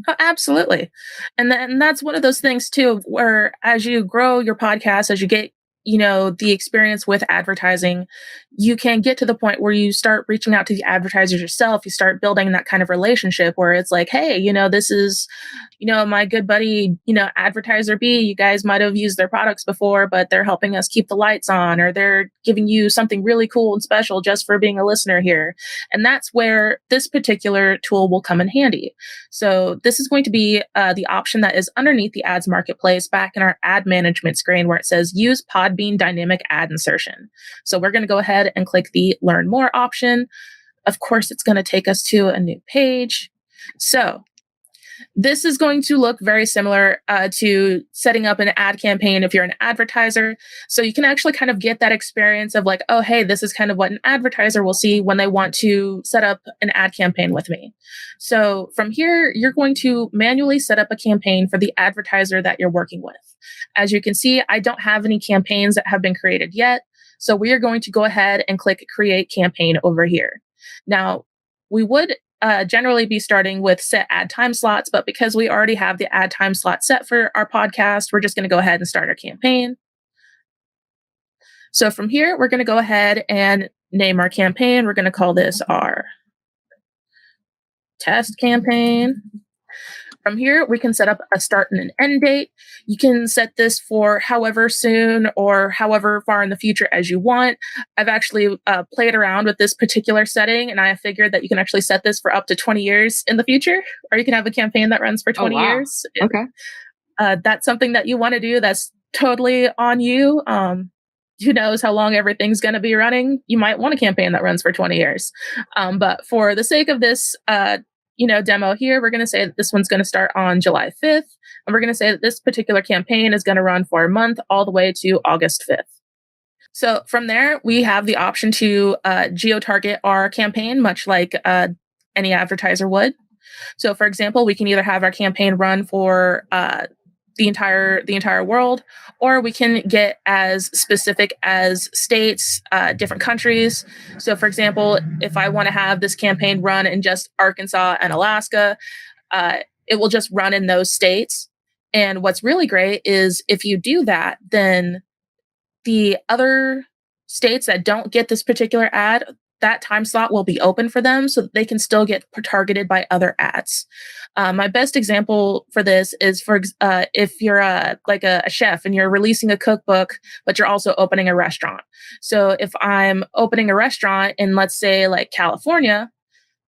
S4: Oh, absolutely. And that's one of those things too, where as you grow your podcast, as you get, the experience with advertising, you can get to the point where you start reaching out to the advertisers yourself. You start building that kind of relationship where it's like, hey, this is, my good buddy, advertiser B, you guys might have used their products before, but they're helping us keep the lights on, or they're giving you something really cool and special just for being a listener here. And that's where this particular tool will come in handy. So this is going to be the option that is underneath the ads marketplace back in our ad management screen where it says use Podbean dynamic ad insertion. So we're going to go ahead and click the learn more option. Of course, it's going to take us to a new page. So this is going to look very similar to setting up an ad campaign if you're an advertiser. So you can actually kind of get that experience of like, oh, hey, this is kind of what an advertiser will see when they want to set up an ad campaign with me. So from here, you're going to manually set up a campaign for the advertiser that you're working with. As you can see, I don't have any campaigns that have been created yet. So we are going to go ahead and click create campaign over here. Now, we would generally be starting with set ad time slots, but because we already have the ad time slot set for our podcast, we're just going to go ahead and start our campaign. So from here, we're going to go ahead and name our campaign. We're going to call this our test campaign. From here, we can set up a start and an end date. You can set this for however soon or however far in the future as you want. I've actually played around with this particular setting, and I have figured that you can actually set this for up to 20 years in the future, or you can have a campaign that runs for 20 years.
S5: Okay.
S4: That's something that you want to do. That's totally on you. Who knows how long everything's going to be running? You might want a campaign that runs for 20 years. But for the sake of this, demo here, we're going to say that this one's going to start on July 5th. And we're going to say that this particular campaign is going to run for a month all the way to August 5th. So from there, we have the option to geo-target our campaign, much like any advertiser would. So for example, we can either have our campaign run for the entire world, or we can get as specific as states, different countries. So for example, if I want to have this campaign run in just Arkansas and Alaska, it will just run in those states. And what's really great is if you do that, then the other states that don't get this particular ad, that time slot will be open for them so that they can still get targeted by other ads. My best example for this is if you're a chef and you're releasing a cookbook, but you're also opening a restaurant. So if I'm opening a restaurant in, let's say, like California,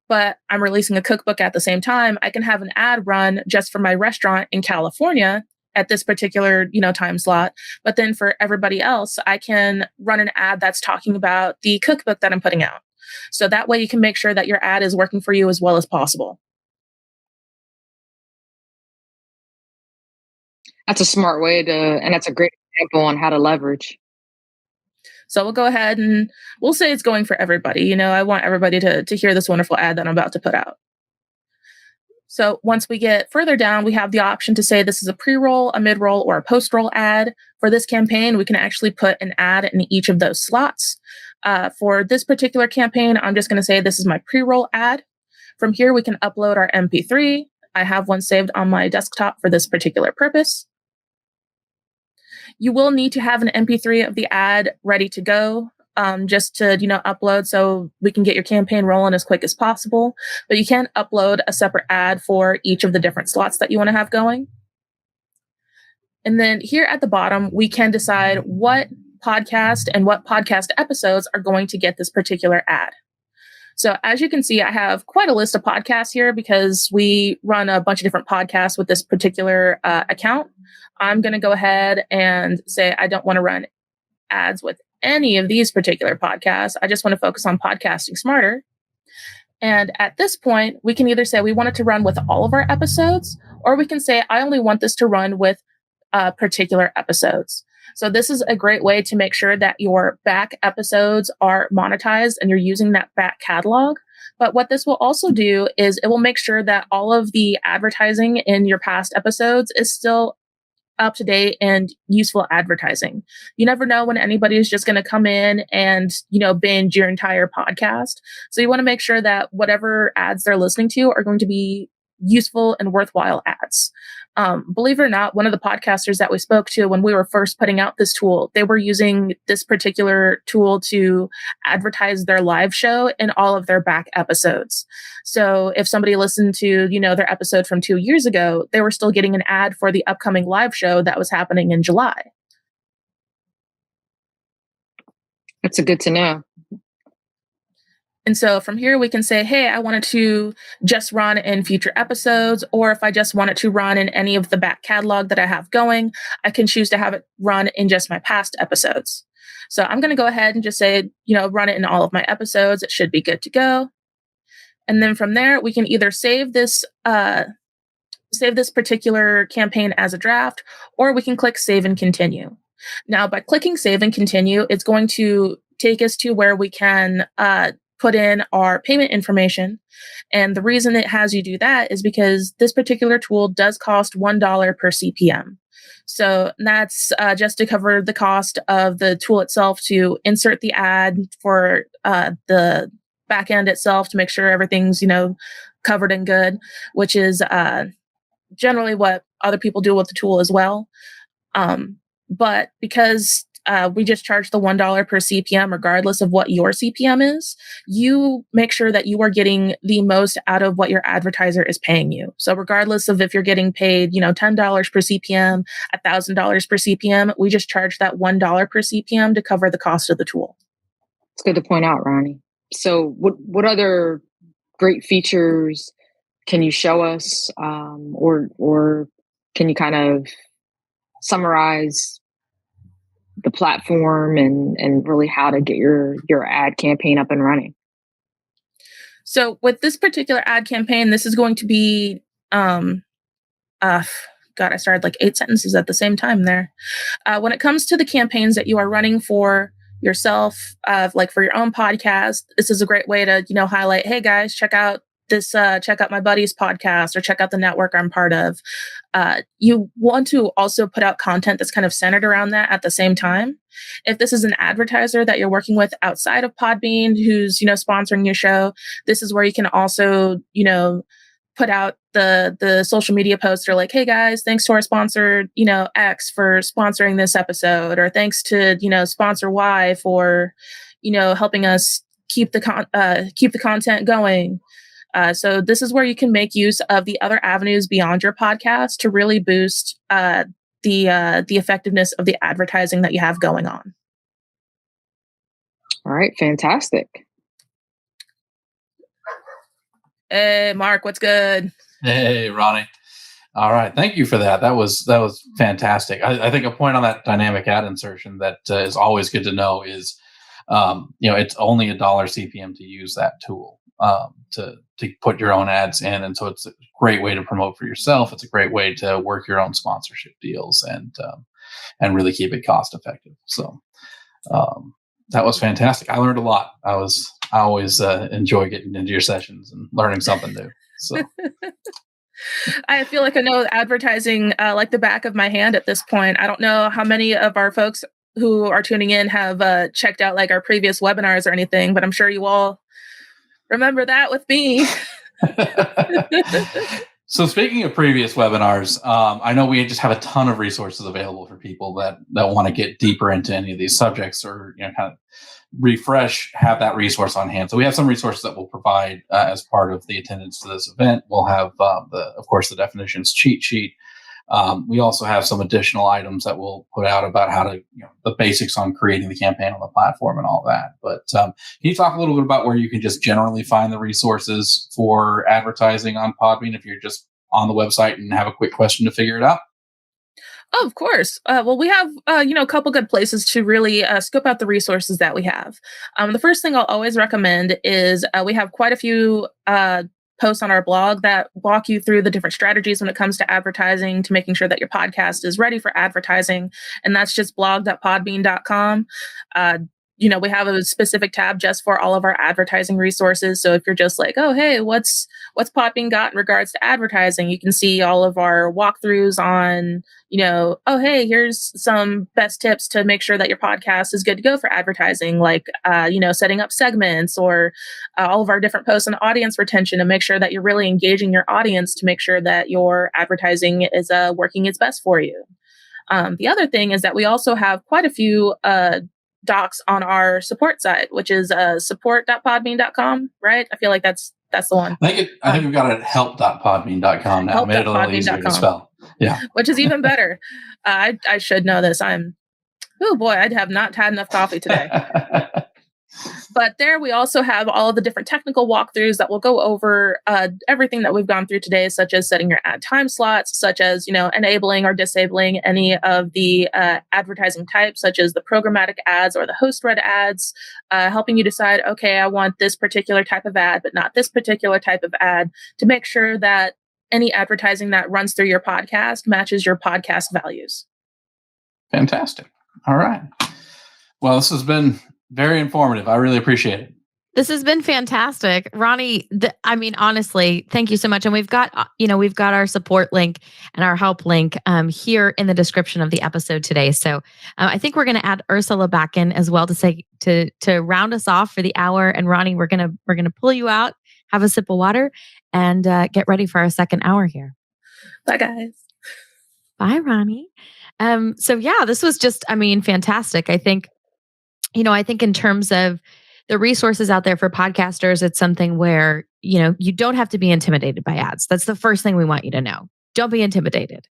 S4: but I'm releasing a cookbook at the same time, I can have an ad run just for my restaurant in California at this particular, time slot. But then for everybody else, I can run an ad that's talking about the cookbook that I'm putting out. So that way you can make sure that your ad is working for you as well as possible.
S5: That's a smart way and that's a great example on how to leverage.
S4: So we'll go ahead and we'll say it's going for everybody. I want everybody to hear this wonderful ad that I'm about to put out. So once we get further down, we have the option to say this is a pre-roll, a mid-roll, or a post-roll ad. For this campaign, we can actually put an ad in each of those slots. For this particular campaign, I'm just going to say this is my pre-roll ad. From here, we can upload our MP3. I have one saved on my desktop for this particular purpose. You will need to have an MP3 of the ad ready to go. Just to, upload so we can get your campaign rolling as quick as possible. But you can upload a separate ad for each of the different slots that you want to have going. And then here at the bottom, we can decide what podcast and what podcast episodes are going to get this particular ad. So as you can see, I have quite a list of podcasts here because we run a bunch of different podcasts with this particular account. I'm going to go ahead and say I don't want to run ads with any of these particular podcasts. I just want to focus on Podcasting Smarter. And at this point, we can either say we want it to run with all of our episodes, or we can say I only want this to run with particular episodes. So this is a great way to make sure that your back episodes are monetized and you're using that back catalog. But what this will also do is it will make sure that all of the advertising in your past episodes is still up to date and useful advertising. You never know when anybody is just going to come in and, binge your entire podcast. So you want to make sure that whatever ads they're listening to are going to be useful and worthwhile ads. Believe it or not, one of the podcasters that we spoke to when we were first putting out this tool, they were using this particular tool to advertise their live show in all of their back episodes. So if somebody listened to, their episode from 2 years ago, they were still getting an ad for the upcoming live show that was happening in July.
S5: That's good to know.
S4: And so from here, we can say, hey, I want it to just run in future episodes, or if I just want it to run in any of the back catalog that I have going, I can choose to have it run in just my past episodes. So I'm going to go ahead and just say, run it in all of my episodes. It should be good to go. And then from there, we can either save this particular campaign as a draft, or we can click Save and Continue. Now, by clicking Save and Continue, it's going to take us to where we can put in our payment information. And the reason it has you do that is because this particular tool does cost $1 per CPM. So that's just to cover the cost of the tool itself to insert the ad for the back end itself to make sure everything's, covered and good, which is generally what other people do with the tool as well. But because we just charge the $1 per CPM, regardless of what your CPM is. You make sure that you are getting the most out of what your advertiser is paying you. So regardless of if you're getting paid, $10 per CPM, $1,000 per CPM, we just charge that $1 per CPM to cover the cost of the tool.
S5: It's good to point out, Ronnie. So what other great features can you show us, or can you kind of summarize the platform and really how to get your ad campaign up and running?
S4: So with this particular ad campaign, this is going to be, God, I started like 8 sentences at the same time there. When it comes to the campaigns that you are running for yourself, like for your own podcast, this is a great way to, highlight, hey guys, check out this, check out my buddy's podcast, or check out the network I'm part of. You want to also put out content that's kind of centered around that at the same time. If this is an advertiser that you're working with outside of Podbean who's, sponsoring your show, this is where you can also, put out the social media posts, or like, hey guys, thanks to our sponsor, X for sponsoring this episode, or thanks to, sponsor Y for, helping us keep the content going. So this is where you can make use of the other avenues beyond your podcast to really boost the effectiveness of the advertising that you have going on.
S5: All right, fantastic.
S4: Hey, Mark, what's good?
S6: Hey, Ronnie. All right, thank you for that. That was fantastic. I think a point on that dynamic ad insertion that is always good to know is, it's only $1 CPM to use that tool to put your own ads in, and so it's a great way to promote for yourself. It's a great way to work your own sponsorship deals and really keep it cost effective. So that was fantastic. I learned a lot. I always enjoy getting into your sessions and learning something new. So
S4: I feel like I know advertising like the back of my hand at this point. I don't know how many of our folks who are tuning in have checked out like our previous webinars or anything, but I'm sure you all remember that with me.
S6: So speaking of previous webinars, I know we just have a ton of resources available for people that want to get deeper into any of these subjects, or kind of refresh, have that resource on hand. So we have some resources that we'll provide as part of the attendance to this event. We'll have, of course, the definitions cheat sheet. We also have some additional items that we'll put out about how to, the basics on creating the campaign on the platform and all that. But can you talk a little bit about where you can just generally find the resources for advertising on Podbean if you're just on the website and have a quick question to figure it out?
S4: Oh, of course. Well, we have, a couple good places to really scope out the resources that we have. The first thing I'll always recommend is we have quite a few posts on our blog that walk you through the different strategies when it comes to advertising, to making sure that your podcast is ready for advertising. And that's just blog.podbean.com. We have a specific tab just for all of our advertising resources. So if you're just like, oh, hey, what's Podbean got in regards to advertising? You can see all of our walkthroughs on, oh, hey, here's some best tips to make sure that your podcast is good to go for advertising, like, setting up segments, or all of our different posts on audience retention, to make sure that you're really engaging your audience to make sure that your advertising is working its best for you. The other thing is that we also have quite a few docs on our support side, which is support.podbean.com, right? I feel like that's the one.
S6: I think we've got it at help.podbean.com now. Made it a little easier to spell. Yeah.
S4: Which is even better. I should know this. I have not had enough coffee today. But there we also have all of the different technical walkthroughs that will go over everything that we've gone through today, such as setting your ad time slots, such as, enabling or disabling any of the advertising types, such as the programmatic ads or the host-read ads, helping you decide, okay, I want this particular type of ad, but not this particular type of ad, to make sure that any advertising that runs through your podcast matches your podcast values.
S6: Fantastic. All right. Well, this has been very informative. I really appreciate it.
S2: This has been fantastic, Ronnie. Honestly, thank you so much. And we've got our support link and our help link here in the description of the episode today. So I think we're going to add Ursula back in as well to say to round us off for the hour. And Ronnie, we're gonna pull you out, have a sip of water, and get ready for our second hour here.
S4: Bye, guys.
S2: Bye, Ronnie. So yeah, this was just, fantastic. I think in terms of the resources out there for podcasters, it's something where, you don't have to be intimidated by ads. That's the first thing we want you to know. Don't be intimidated.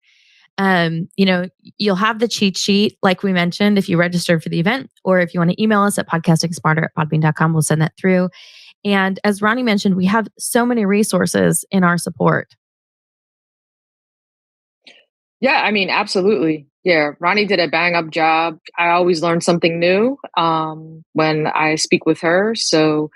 S2: You'll have the cheat sheet, like we mentioned, if you registered for the event, or if you want to email us at podcastingsmarter@podbean.com, we'll send that through. And as Ronnie mentioned, we have so many resources in our support.
S5: Yeah, absolutely. Yeah, Ronnie did a bang up job. I always learn something new when I speak with her. So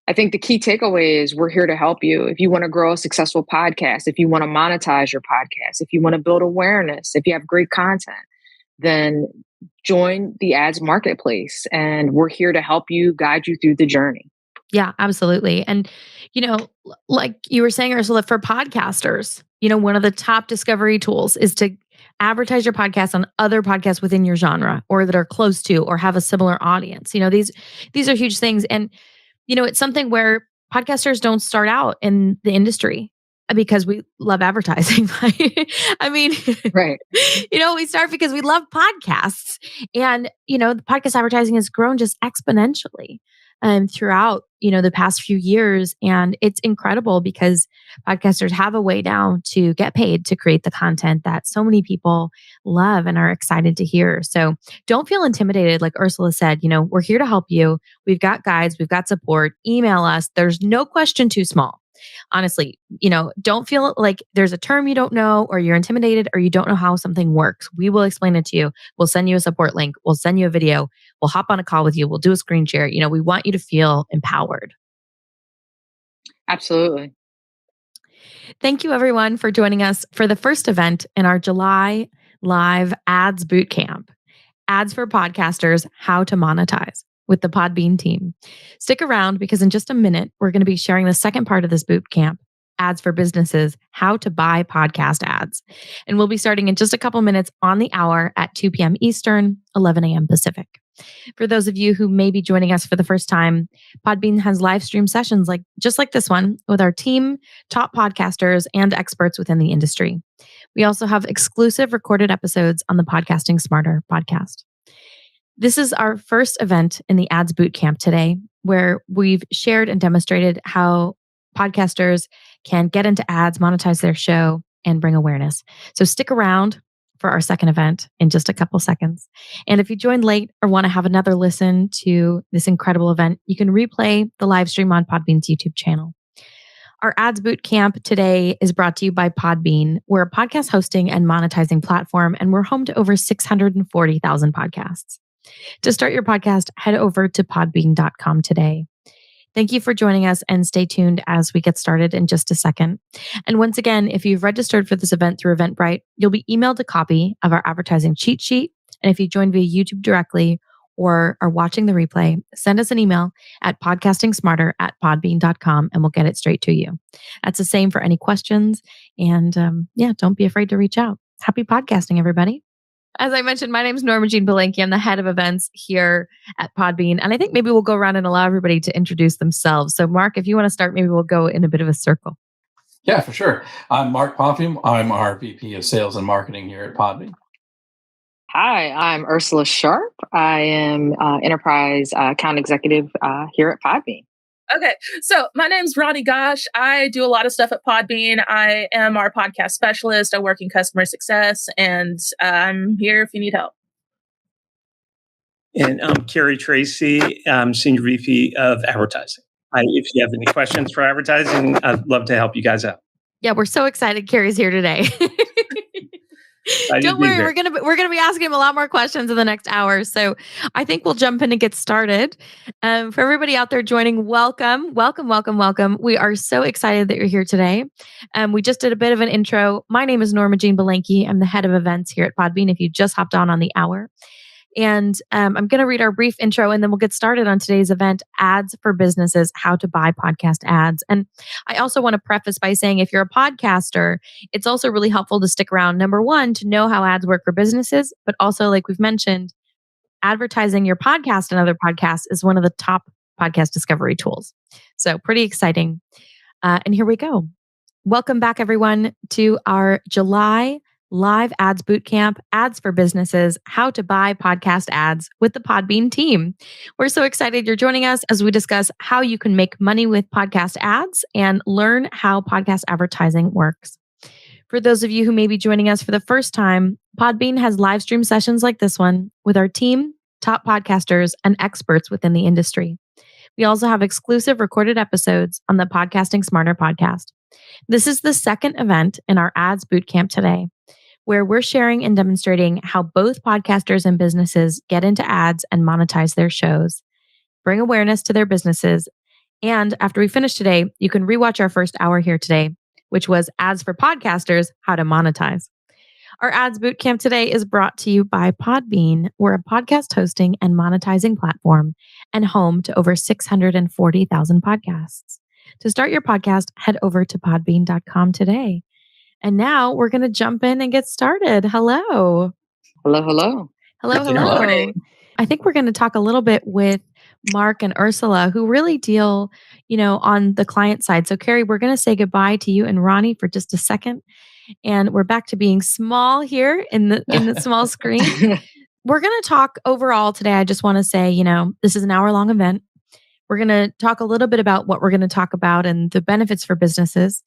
S5: I think the key takeaway is we're here to help you. If you want to grow a successful podcast, if you want to monetize your podcast, if you want to build awareness, if you have great content, then join the ads marketplace. And we're here to help you, guide you through the journey.
S2: Yeah, absolutely. And, like you were saying, Ursula, for podcasters, one of the top discovery tools is to advertise your podcast on other podcasts within your genre or that are close to or have a similar audience. These are huge things. And, it's something where podcasters don't start out in the industry because we love advertising.
S5: Right.
S2: We start because we love podcasts. And, the podcast advertising has grown just exponentially throughout, the past few years. And it's incredible because podcasters have a way now to get paid to create the content that so many people love and are excited to hear. So don't feel intimidated. Like Ursula said, we're here to help you. We've got guides, we've got support. Email us. There's no question too small. Honestly, don't feel like there's a term you don't know or you're intimidated or you don't know how something works. We will explain it to you. We'll send you a support link. We'll send you a video. We'll hop on a call with you. We'll do a screen share. We want you to feel empowered.
S5: Absolutely.
S2: Thank you everyone for joining us for the first event in our July live Ads Bootcamp. Ads for Podcasters, How to Monetize, with the Podbean team. Stick around because in just a minute, we're going to be sharing the second part of this boot camp, Ads for Businesses, How to Buy Podcast Ads. And we'll be starting in just a couple minutes on the hour at 2 p.m. Eastern, 11 a.m. Pacific. For those of you who may be joining us for the first time, Podbean has live stream sessions just like this one with our team, top podcasters, and experts within the industry. We also have exclusive recorded episodes on the Podcasting Smarter podcast. This is our first event in the Ads Bootcamp today, where we've shared and demonstrated how podcasters can get into ads, monetize their show, and bring awareness. So stick around for our second event in just a couple seconds. And if you joined late or want to have another listen to this incredible event, you can replay the live stream on Podbean's YouTube channel. Our Ads Bootcamp today is brought to you by Podbean. We're a podcast hosting and monetizing platform, and we're home to over 640,000 podcasts. To start your podcast, head over to podbean.com today. Thank you for joining us and stay tuned as we get started in just a second. And once again, if you've registered for this event through Eventbrite, you'll be emailed a copy of our advertising cheat sheet. And if you joined via YouTube directly or are watching the replay, send us an email at podcastingsmarter@podbean.com and we'll get it straight to you. That's the same for any questions. And don't be afraid to reach out. Happy podcasting, everybody. As I mentioned, my name is Norma Jean Belenky. I'm the head of events here at Podbean. And I think maybe we'll go around and allow everybody to introduce themselves. So Mark, if you want to start, maybe we'll go in a bit of a circle.
S6: Yeah, for sure. I'm Mark Pomphium. I'm our VP of Sales and Marketing here at Podbean.
S5: Hi, I'm Ursula Sharp. I am Enterprise Account Executive here at Podbean.
S4: Okay, so my name's Ronnie Gosh. I do a lot of stuff at Podbean. I am our podcast specialist. I work in customer success, and I'm here if you need help.
S3: And I'm Kerry Tracy. I'm Senior VP of Advertising. If you have any questions for advertising, I'd love to help you guys out.
S2: Yeah, we're so excited Kerry's here today. Don't worry, we're gonna be asking him a lot more questions in the next hour. So I think we'll jump in and get started. For everybody out there joining, welcome. We are so excited that you're here today. We just did a bit of an intro. My name is Norma Jean Belenky. I'm the head of events here at Podbean. If you just hopped on the hour. And I'm going to read our brief intro and then we'll get started on today's event, Ads for Businesses, How to Buy Podcast Ads. And I also want to preface by saying if you're a podcaster, it's also really helpful to stick around. Number one, to know how ads work for businesses, but also like we've mentioned, advertising your podcast and other podcasts is one of the top podcast discovery tools. So pretty exciting. And here we go. Welcome back everyone to our July live Ads Bootcamp, Ads for Businesses, How to Buy Podcast Ads with the Podbean team. We're so excited you're joining us as we discuss how you can make money with podcast ads and learn how podcast advertising works. For those of you who may be joining us for the first time, Podbean has live stream sessions like this one with our team, top podcasters, and experts within the industry. We also have exclusive recorded episodes on the Podcasting Smarter podcast. This is the second event in our Ads Bootcamp today, where we're sharing and demonstrating how both podcasters and businesses get into ads and monetize their shows, bring awareness to their businesses. And after we finish today, you can rewatch our first hour here today, which was Ads for Podcasters, How to Monetize. Our Ads Bootcamp today is brought to you by Podbean. We're a podcast hosting and monetizing platform and home to over 640,000 podcasts. To start your podcast, head over to podbean.com today. And now we're going to jump in and get started. Hello.
S5: Hello, hello.
S2: Hello,
S4: Good
S2: hello.
S4: morning.
S2: I think we're going to talk a little bit with Mark and Ursula, who really deal, on the client side. So Carrie, we're going to say goodbye to you and Ronnie for just a second. And we're back to being small here in the small screen. We're going to talk overall today. I just want to say, this is an hour-long event. We're going to talk a little bit about what we're going to talk about and the benefits for businesses.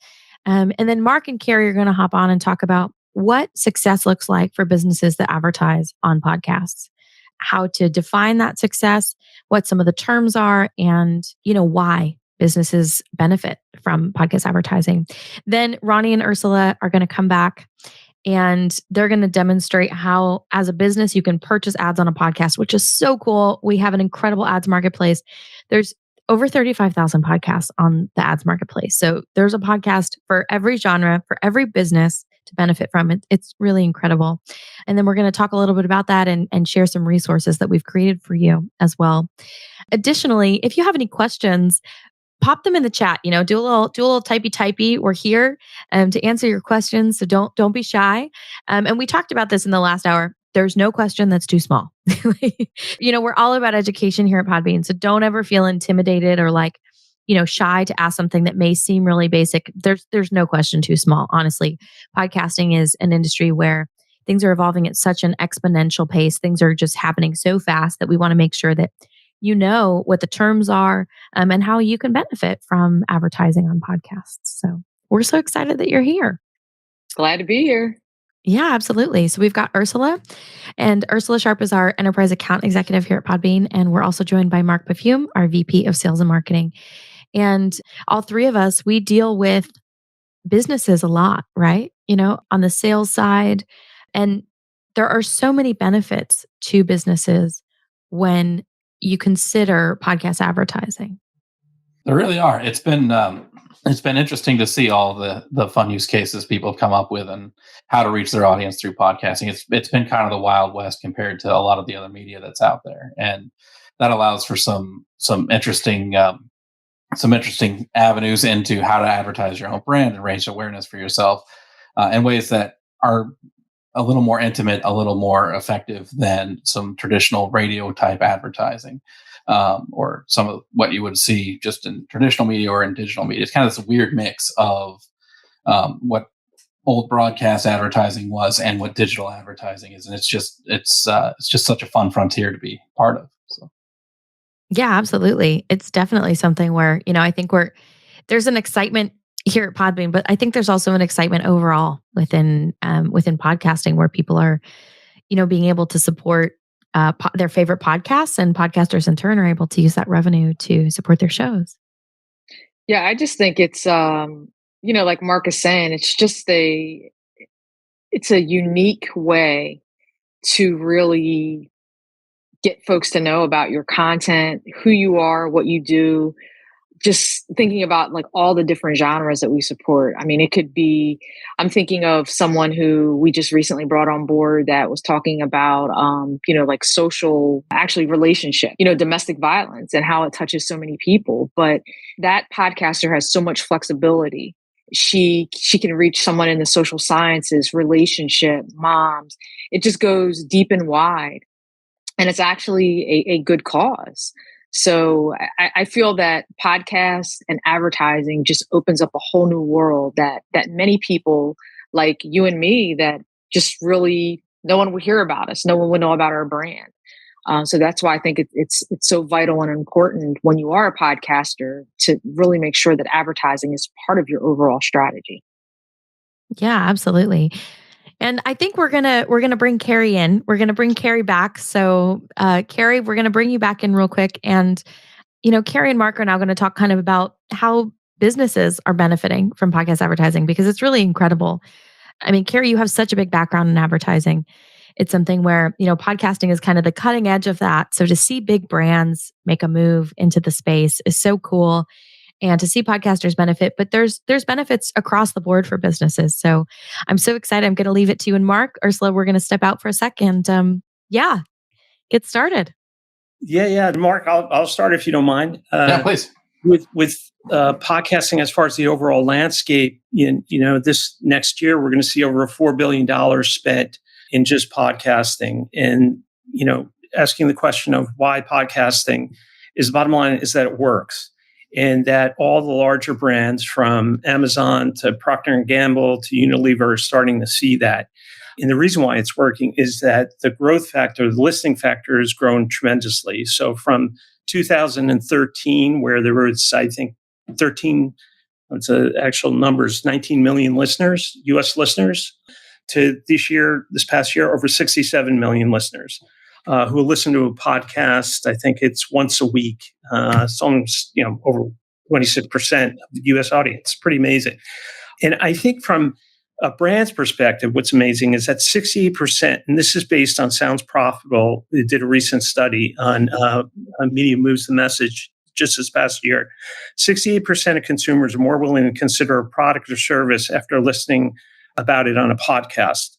S2: And then Mark and Carrie are going to hop on and talk about what success looks like for businesses that advertise on podcasts, how to define that success, what some of the terms are, and why businesses benefit from podcast advertising. Then Ronnie and Ursula are going to come back and they're going to demonstrate how, as a business, you can purchase ads on a podcast, which is so cool. We have an incredible ads marketplace. There's over 35,000 podcasts on the ads marketplace. So there's a podcast for every genre, for every business to benefit from it. It's really incredible. And then we're going to talk a little bit about that and share some resources that we've created for you as well. Additionally, if you have any questions, pop them in the chat. Do a little typey. We're here to answer your questions, so don't be shy. And we talked about this in the last hour. There's no question that's too small. We're all about education here at Podbean, so don't ever feel intimidated or shy to ask something that may seem really basic. There's no question too small. Honestly, podcasting is an industry where things are evolving at such an exponential pace. Things are just happening so fast that we want to make sure that you know what the terms are and how you can benefit from advertising on podcasts. So we're so excited that you're here.
S5: Glad to be here.
S2: Yeah, absolutely. So we've got Ursula, and Ursula Sharp is our enterprise account executive here at Podbean. And we're also joined by Mark Perfume, our VP of sales and marketing. And all three of us, we deal with businesses a lot, right? On the sales side. And there are so many benefits to businesses when you consider podcast advertising.
S6: There really are. It's been interesting to see all the fun use cases people have come up with and how to reach their audience through podcasting. It's been kind of the Wild West compared to a lot of the other media that's out there, and that allows for some interesting avenues into how to advertise your own brand and raise awareness for yourself in ways that are a little more intimate, a little more effective than some traditional radio type advertising, or some of what you would see just in traditional media or in digital media. It's kind of this weird mix of what old broadcast advertising was and what digital advertising is, and it's just such a fun frontier to be part of. So.
S2: Yeah, absolutely. It's definitely something where I think there's an excitement here at Podbean, but I think there's also an excitement overall within podcasting where people are, being able to support their favorite podcasts, and podcasters in turn are able to use that revenue to support their shows.
S5: Yeah, I just think it's like Mark is saying, it's a unique way to really get folks to know about your content, who you are, what you do. Just thinking about all the different genres that we support. I mean, it could be, I'm thinking of someone who we just recently brought on board that was talking about, social, actually relationship, domestic violence and how it touches so many people. But that podcaster has so much flexibility. She can reach someone in the social sciences, relationship, moms. It just goes deep and wide. And it's actually a good cause. So I feel that podcasts and advertising just opens up a whole new world that many people like you and me that just really, no one would hear about us. No one would know about our brand. So that's why I think it's so vital and important when you are a podcaster to really make sure that advertising is part of your overall strategy.
S2: Yeah, absolutely. And I think we're gonna bring Carrie in. We're gonna bring Carrie back. So, Carrie, we're gonna bring you back in real quick. And Carrie and Mark are now going to talk kind of about how businesses are benefiting from podcast advertising because it's really incredible. I mean, Carrie, you have such a big background in advertising. It's something where, podcasting is kind of the cutting edge of that. So to see big brands make a move into the space is so cool. And to see podcasters benefit, but there's benefits across the board for businesses. So I'm so excited. I'm going to leave it to you and Mark. Ursula, we're going to step out for a second. Get started.
S3: Yeah. Mark, I'll start if you don't mind.
S6: Yeah, please.
S3: With podcasting, as far as the overall landscape, this next year we're going to see over $4 billion spent in just podcasting. And asking the question of why podcasting is the bottom line is that it works, and that all the larger brands from Amazon to Procter & Gamble to Unilever are starting to see that. And the reason why it's working is that the growth factor, the listening factor, has grown tremendously. So from 2013, where there was, I think, 19 million listeners, US listeners, to this past year, over 67 million listeners who listen to a podcast. I think it's once a week. It's almost, over 26% of the US audience. Pretty amazing. And I think from a brand's perspective, what's amazing is that 68%, and this is based on Sounds Profitable, they did a recent study on Media Moves the Message just this past year. 68% of consumers are more willing to consider a product or service after listening about it on a podcast.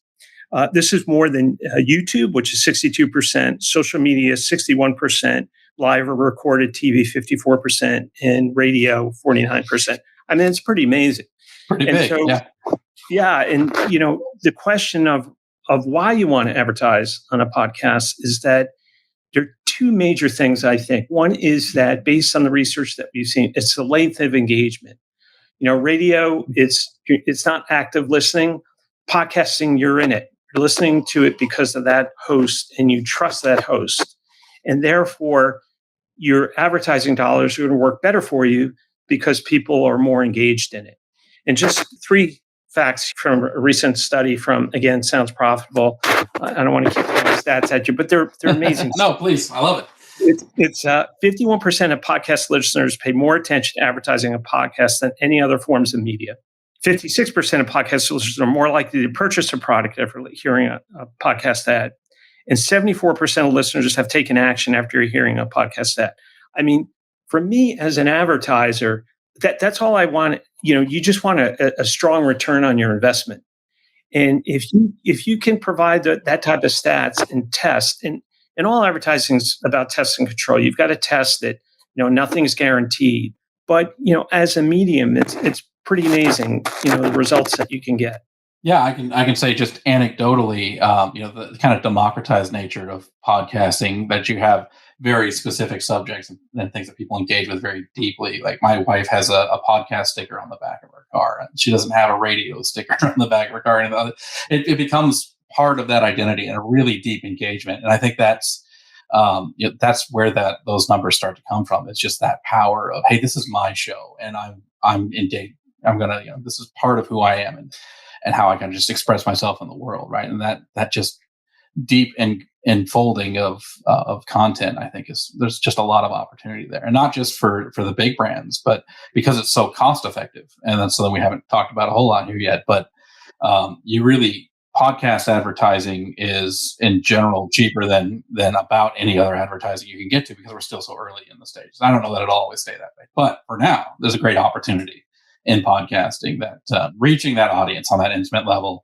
S3: This is more than YouTube, which is 62%, social media, 61%, live or recorded TV, 54%, and radio, 49%. I mean, it's pretty amazing.
S6: Pretty big, yeah.
S3: Yeah, and the question of why you want to advertise on a podcast is that there are two major things, I think. One is that based on the research that we've seen, it's the length of engagement. Radio, it's not active listening. Podcasting, you're in it. You're listening to it because of that host, and you trust that host. And therefore, your advertising dollars are going to work better for you because people are more engaged in it. And just three facts from a recent study from, again, Sounds Profitable. I don't want to keep throwing stats at you, but they're amazing.
S6: No, please. I love it.
S3: It's 51% of podcast listeners pay more attention to advertising a podcast than any other forms of media. 56% of podcast listeners are more likely to purchase a product after hearing a podcast ad. And 74% of listeners have taken action after hearing a podcast ad. I mean, for me as an advertiser, that's all I want. You just want a strong return on your investment. And if you can provide that type of stats and test, and all advertising is about test and control. You've got to test it. Nothing's guaranteed. But as a medium, it's pretty amazing. The results that you can get.
S6: Yeah, I can say just anecdotally, the kind of democratized nature of podcasting, that you have very specific subjects and things that people engage with very deeply. Like my wife has a podcast sticker on the back of her car, and she doesn't have a radio sticker on the back of her car. And it becomes part of that identity and a really deep engagement. And I think that's where those numbers start to come from. It's just that power of, hey, this is my show, and I'm engaged. I'm gonna, this is part of who I am, and how I can just express myself in the world, right? And that just deep enfolding of content, I think there's just a lot of opportunity there, and not just for the big brands, but because it's so cost effective, and that's something we haven't talked about a whole lot here yet. But podcast advertising is in general cheaper than about any other advertising you can get to, because we're still so early in the stages. I don't know that it'll always stay that way, but for now, there's a great opportunity in podcasting that reaching that audience on that intimate level.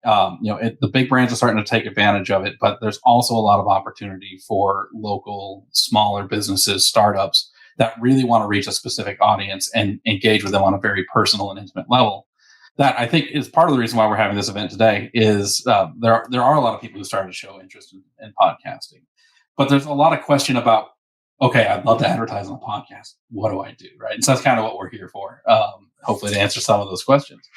S6: The big brands are starting to take advantage of it, but there's also a lot of opportunity for local, smaller businesses, startups that really want to reach a specific audience and engage with them on a very personal and intimate level. That I think is part of the reason why we're having this event today. Is there are a lot of people who started to show interest in podcasting, but there's a lot of question about, okay, I'd love to advertise on a podcast. What do I do? Right. And so that's kind of what we're here for. Hopefully to answer some of those questions.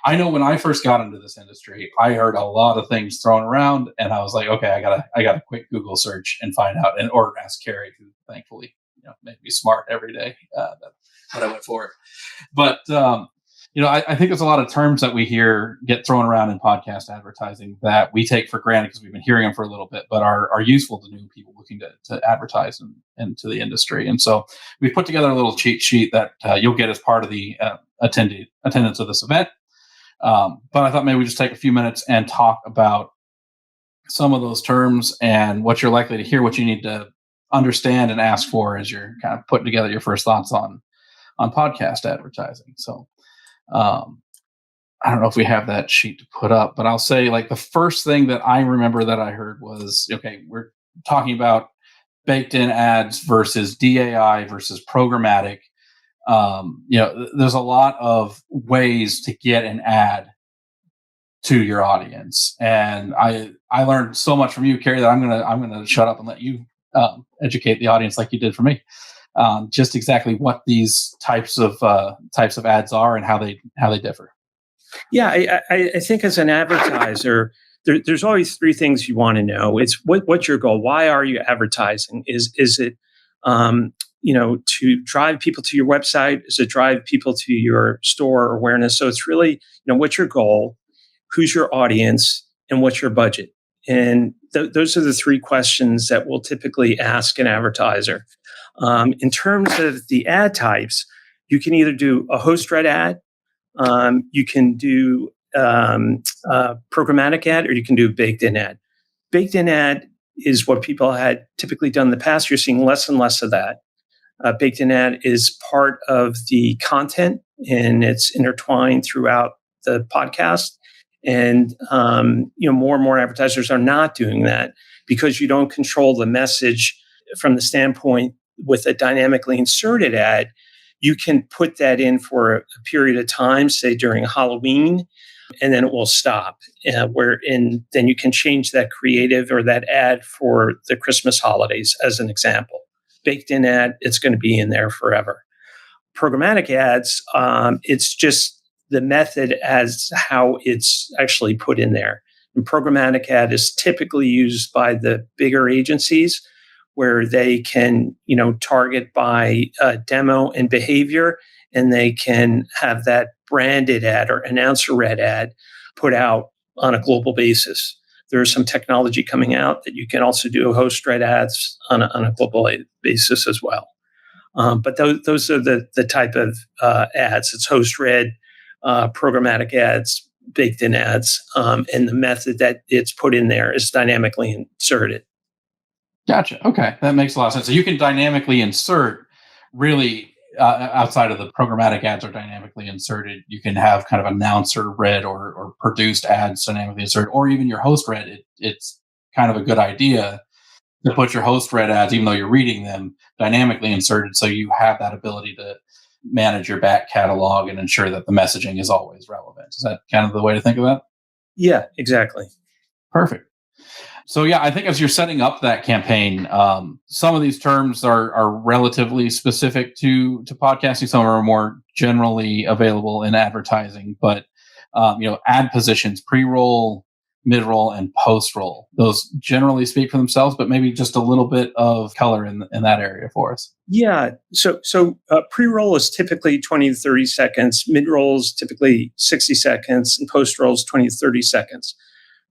S6: I know when I first got into this industry, I heard a lot of things thrown around, and I was like, okay, I gotta quick Google search and find out, or ask Carrie, who thankfully made me smart every day. That I went for it. But I think there's a lot of terms that we hear get thrown around in podcast advertising that we take for granted because we've been hearing them for a little bit, but are useful to new people looking to advertise into the industry. And so we've put together a little cheat sheet that you'll get as part of the attendance of this event. But I thought maybe we just take a few minutes and talk about some of those terms and what you're likely to hear, what you need to understand and ask for as you're kind of putting together your first thoughts on podcast advertising. So I don't know if we have that sheet to put up, but I'll say like the first thing that I remember that I heard was, okay, we're talking about baked in ads versus DAI versus programmatic. There's a lot of ways to get an ad to your audience. And I learned so much from you, Carrie, that I'm gonna shut up and let you educate the audience like you did for me. Just exactly what these types of ads are and how they differ.
S3: Yeah, I think as an advertiser, there's always three things you want to know. It's what's your goal? Why are you advertising? Is it to drive people to your website? Is it drive people to your store awareness? So it's really what's your goal? Who's your audience? And what's your budget? And those are the three questions that we'll typically ask an advertiser. In terms of the ad types, you can either do a host-read ad, you can do programmatic ad, or you can do a baked-in ad. Baked-in ad is what people had typically done in the past. You're seeing less and less of that. Baked-in ad is part of the content, and it's intertwined throughout the podcast. And more and more advertisers are not doing that because you don't control the message from the standpoint with a dynamically inserted ad. You can put that in for a period of time, say during Halloween, and then it will stop. Then you can change that creative or that ad for the Christmas holidays, as an example. Baked in ad, it's going to be in there forever. Programmatic ads, it's just the method as how it's actually put in there. And programmatic ad is typically used by the bigger agencies where they can, target by demo and behavior, and they can have that branded ad or announcer read ad put out on a global basis. There's some technology coming out that you can also do host read ads on a global basis as well. But those are the type of ads. It's host read, programmatic ads, baked in ads, and the method that it's put in there is dynamically inserted.
S6: Gotcha. Okay. That makes a lot of sense. So you can dynamically insert really outside of the programmatic ads are dynamically inserted. You can have kind of announcer read or produced ads dynamically inserted, or even your host read. It's kind of a good idea to put your host read ads, even though you're reading them, dynamically inserted. So you have that ability to manage your back catalog and ensure that the messaging is always relevant. Is that kind of the way to think of that?
S3: Yeah, exactly.
S6: Perfect. So yeah, I think as you're setting up that campaign, some of these terms are relatively specific to podcasting. Some are more generally available in advertising, but ad positions, pre-roll, mid-roll, and post-roll. Those generally speak for themselves, but maybe just a little bit of color in that area for us.
S3: Yeah. So pre-roll is typically 20 to 30 seconds. Mid-roll is typically 60 seconds, and post-roll is 20 to 30 seconds.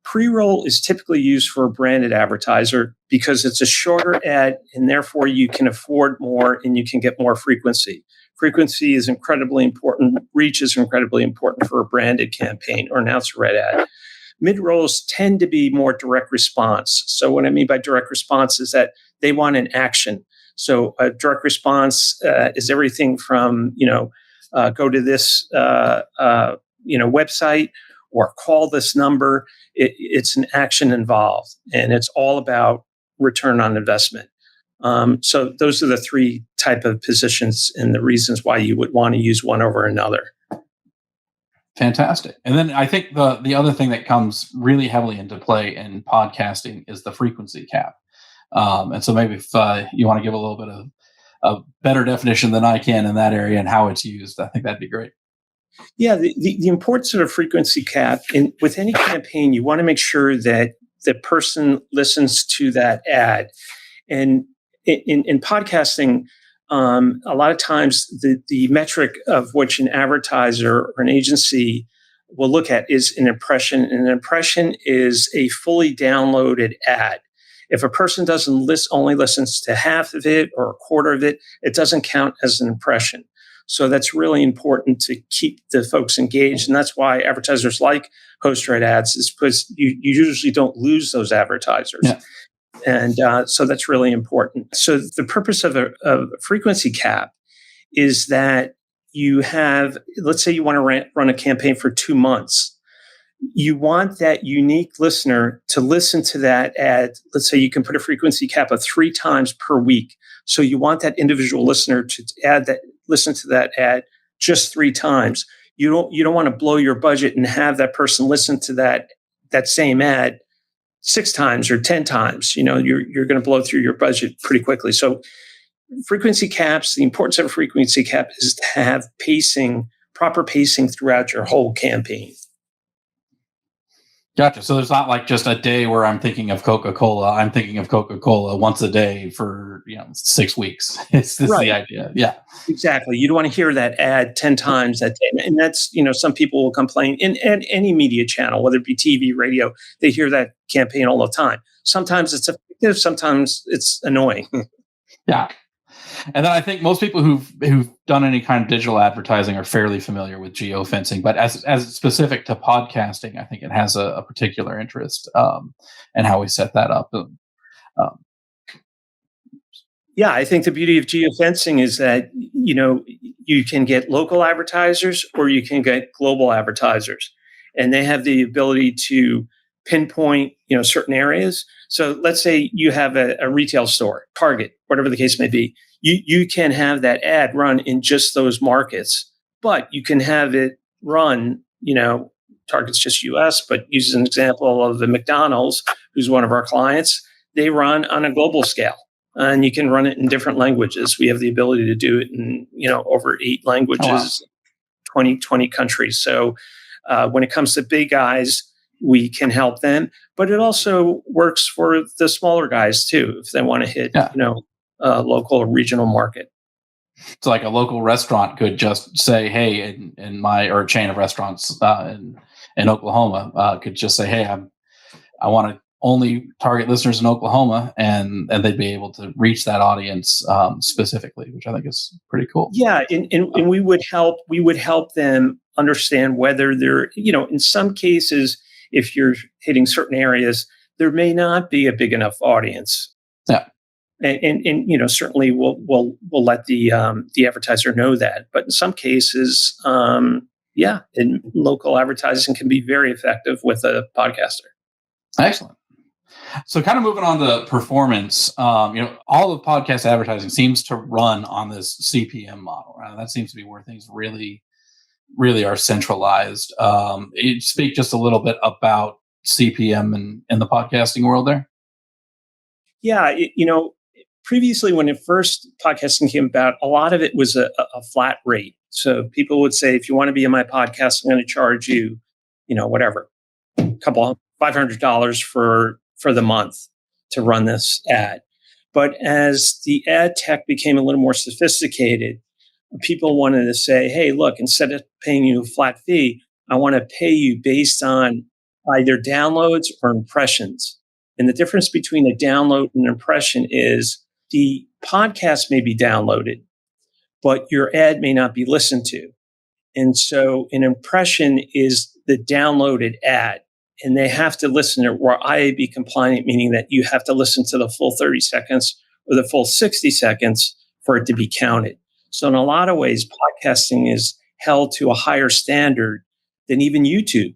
S3: Pre-roll is typically used for a branded advertiser because it's a shorter ad, and therefore you can afford more and you can get more frequency. Frequency is incredibly important. Reach is incredibly important for a branded campaign or announcer read ad. Mid-rolls tend to be more direct response. So what I mean by direct response is that they want an action. So a direct response is everything from, go to this, website or call this number. It's an action involved, and it's all about return on investment. So those are the three type of positions and the reasons why you would want to use one over another.
S6: Fantastic. And then I think the other thing that comes really heavily into play in podcasting is the frequency cap. And so maybe if you want to give a little bit of a better definition than I can in that area and how it's used, I think that'd be great.
S3: Yeah, the importance of a frequency cap with any campaign, you want to make sure that the person listens to that ad. And in podcasting, a lot of times the metric of which an advertiser or an agency will look at is an impression. And an impression is a fully downloaded ad. If a person only listens to half of it or a quarter of it, it doesn't count as an impression. So that's really important to keep the folks engaged. And that's why advertisers like host-read ads, is because you usually don't lose those advertisers. Yeah. And so that's really important. So the purpose of a frequency cap is that you have, let's say you want to run a campaign for 2 months. You want that unique listener to listen to that ad. Let's say you can put a frequency cap of 3 times per week. So you want that individual listener to listen to that ad just 3 times. You don't want to blow your budget and have that person listen to that same ad 6 times or 10 times. You're going to blow through your budget pretty quickly. So frequency caps, the importance of a frequency cap is to have proper pacing throughout your whole campaign.
S6: Gotcha. So there's not like just a day where I'm thinking of Coca-Cola. I'm thinking of Coca-Cola once a day for 6 weeks. It's the idea. Yeah,
S3: exactly. You don't want to hear that ad 10 times that day, and that's some people will complain in any media channel, whether it be TV, radio. They hear that campaign all the time. Sometimes it's effective. Sometimes it's annoying.
S6: Yeah. And then I think most people who've done any kind of digital advertising are fairly familiar with geofencing, but as specific to podcasting, I think it has a particular interest in how we set that up.
S3: Yeah, I think the beauty of geofencing is that you can get local advertisers or you can get global advertisers, and they have the ability to pinpoint certain areas. So let's say you have a retail store, Target, whatever the case may be. You can have that ad run in just those markets, but you can have it run, Target's just US, but use an example of the McDonald's, who's one of our clients. They run on a global scale, and you can run it in different languages. We have the ability to do it in, over 8 languages, 20 countries. So when it comes to big guys, we can help them, but it also works for the smaller guys too, if they want to hit, local or regional market.
S6: So like a local restaurant could just say, hey, or a chain of restaurants in Oklahoma could just say, hey, I want to only target listeners in Oklahoma, and they'd be able to reach that audience specifically, which I think is pretty cool.
S3: Yeah, and we would help them understand whether they're, in some cases, if you're hitting certain areas, there may not be a big enough audience.
S6: Yeah.
S3: And certainly we'll let the advertiser know that. But in some cases, and local advertising can be very effective with a podcaster.
S6: Excellent. So kind of moving on to performance, all of podcast advertising seems to run on this CPM model, right? That seems to be where things really, really are centralized. You speak just a little bit about CPM in the podcasting world there.
S3: Yeah, previously, when podcasting came about, a lot of it was a flat rate. So people would say, if you want to be in my podcast, I'm going to charge you, whatever, $500 for the month to run this ad. But as the ad tech became a little more sophisticated, people wanted to say, hey, look, instead of paying you a flat fee, I want to pay you based on either downloads or impressions. And the difference between a download and an impression is the podcast may be downloaded, but your ad may not be listened to. And so an impression is the downloaded ad, and they have to listen to, or IAB compliant, meaning that you have to listen to the full 30 seconds or the full 60 seconds for it to be counted. So in a lot of ways, podcasting is held to a higher standard than even YouTube.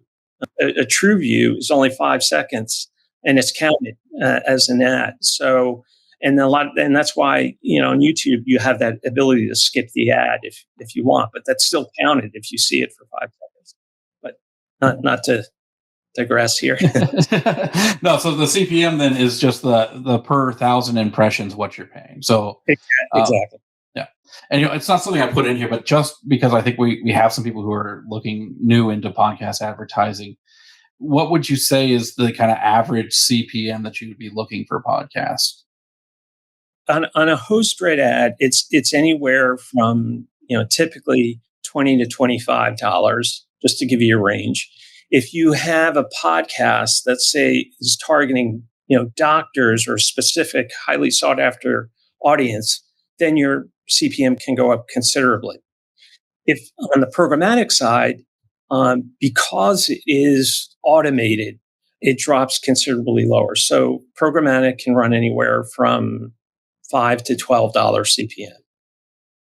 S3: A true view is only 5 seconds, and it's counted as an ad. So, and that's why on YouTube you have that ability to skip the ad if you want, but that's still counted if you see it for 5 seconds. But not to digress here.
S6: No, so the CPM then is just the per 1,000 impressions what you're paying. So
S3: exactly.
S6: Yeah. And it's not something I put in here, but just because I think we have some people who are looking new into podcast advertising, what would you say is the kind of average CPM that you would be looking for podcasts?
S3: On a host-read ad, it's anywhere from typically $20 to $25, just to give you a range. If you have a podcast that say is targeting doctors or specific highly sought after audience, then your CPM can go up considerably. If on the programmatic side, because it is automated, it drops considerably lower. So programmatic can run anywhere from $5 to $12 CPM.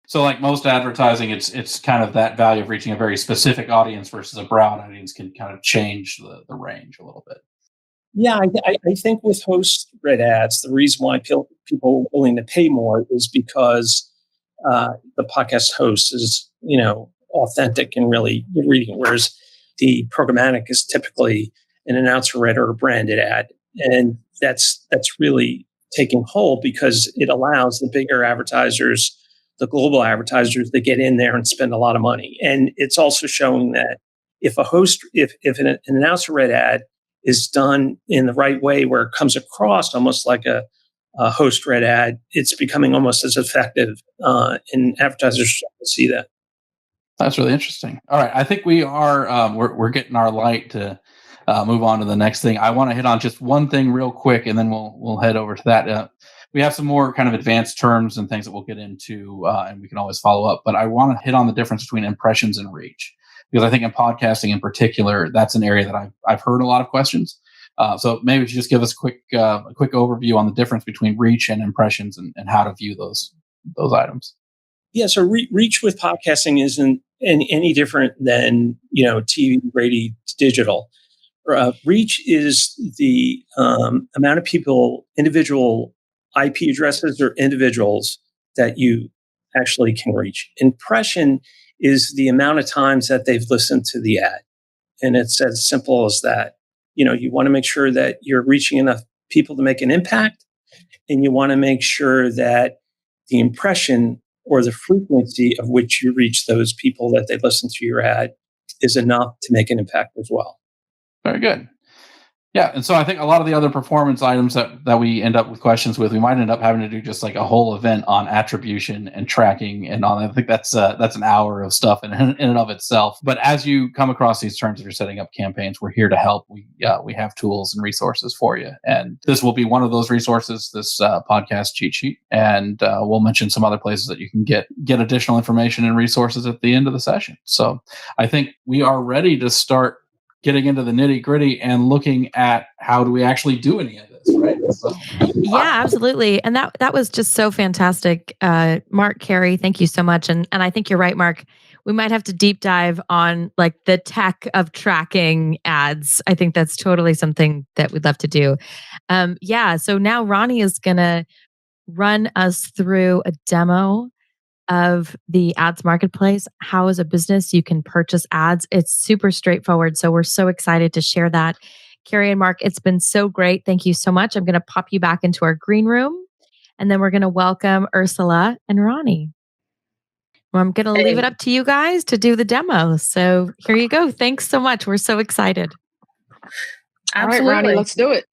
S6: So like most advertising, it's kind of that value of reaching a very specific audience versus a broad audience can kind of change the range a little bit.
S3: Yeah, I think with host-read ads, the reason why people are willing to pay more is because the podcast host is, authentic and really reading, whereas the programmatic is typically an announcer-read or a branded ad. And that's really taking hold because it allows the bigger advertisers, the global advertisers, to get in there and spend a lot of money. And it's also showing that if an announcer-read ad is done in the right way, where it comes across almost like a host-read ad, it's becoming almost as effective, and advertisers see that.
S6: That's really interesting. All right, I think we are we're getting our light to move on to the next thing. I want to hit on just one thing real quick, and then we'll head over to that. We have some more kind of advanced terms and things that we'll get into, and we can always follow up. But I want to hit on the difference between impressions and reach, because I think in podcasting in particular, that's an area that I've heard a lot of questions. So maybe if you just give us a quick overview on the difference between reach and impressions and how to view those items.
S3: Yeah, so reach with podcasting isn't any different than TV, radio, digital. Reach is the amount of people, individual IP addresses or individuals that you actually can reach. Impression is the amount of times that they've listened to the ad. And it's as simple as that. You want to make sure that you're reaching enough people to make an impact, and you want to make sure that the impression or the frequency of which you reach those people that they listen to your ad is enough to make an impact as well.
S6: Very good. Yeah, and so I think a lot of the other performance items that we end up with questions with, we might end up having to do just like a whole event on attribution and tracking and on. I think that's an hour of stuff in and of itself. But as you come across these terms, if you're setting up campaigns, we're here to help. We have tools and resources for you, and this will be one of those resources. This podcast cheat sheet, and we'll mention some other places that you can get additional information and resources at the end of the session. So I think we are ready to start getting into the nitty gritty and looking at how do we actually do any of this, right? So,
S2: yeah, absolutely. And that was just so fantastic. Mark, Carrie, thank you so much. And I think you're right, Mark. We might have to deep dive on like the tech of tracking ads. I think that's totally something that we'd love to do. So now Ronnie is going to run us through a demo of the ads marketplace. How as a business you can purchase ads. It's super straightforward. So we're so excited to share that. Carrie and Mark, it's been so great. Thank you so much. I'm going to pop you back into our green room, and then we're going to welcome Ursula and Ronnie. Well, I'm going to leave it up to you guys to do the demo. So here you go. Thanks so much. We're so excited.
S4: Absolutely.
S5: All right, Ronnie, let's do it.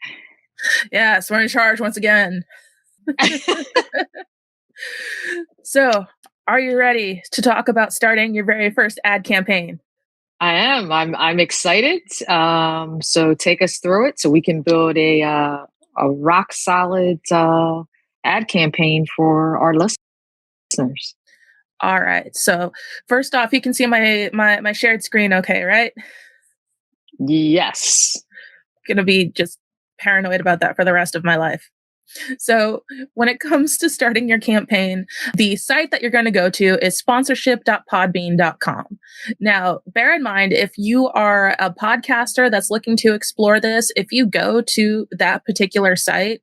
S4: Yes, we're in charge once again. So, are you ready to talk about starting your very first ad campaign?
S5: I am. I'm excited. So take us through it so we can build a rock solid ad campaign for our listeners.
S4: All right. So first off, you can see my shared screen. Okay, right?
S5: Yes.
S4: Gonna be just paranoid about that for the rest of my life. So when it comes to starting your campaign, the site that you're going to go to is sponsorship.podbean.com. Now, bear in mind, if you are a podcaster that's looking to explore this, if you go to that particular site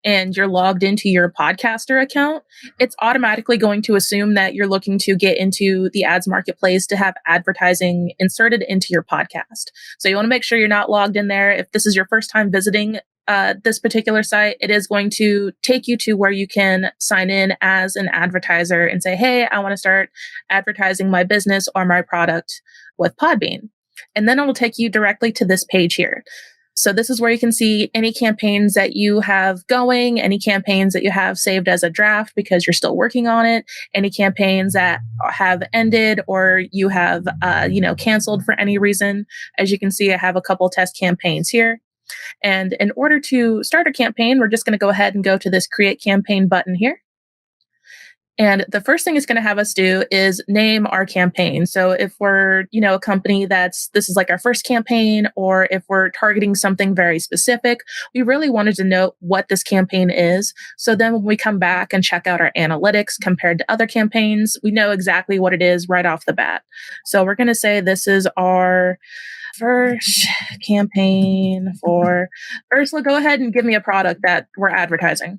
S4: and you're logged into your podcaster account, it's automatically going to assume that you're looking to get into the ads marketplace to have advertising inserted into your podcast. So you want to make sure you're not logged in there. If this is your first time visiting this particular site, it is going to take you to where you can sign in as an advertiser and say, hey, I want to start advertising my business or my product with Podbean. And then it will take you directly to this page here. So this is where you can see any campaigns that you have going, any campaigns that you have saved as a draft because you're still working on it, any campaigns that have ended or you have, canceled for any reason. As you can see, I have a couple test campaigns here. And in order to start a campaign, we're just going to go ahead and go to this create campaign button here. And the first thing it's going to have us do is name our campaign. So if we're, a company this is like our first campaign, or if we're targeting something very specific, we really wanted to know what this campaign is. So then when we come back and check out our analytics compared to other campaigns, we know exactly what it is right off the bat. So we're going to say this is our first campaign for Ursula. Go ahead and give me a product that we're advertising.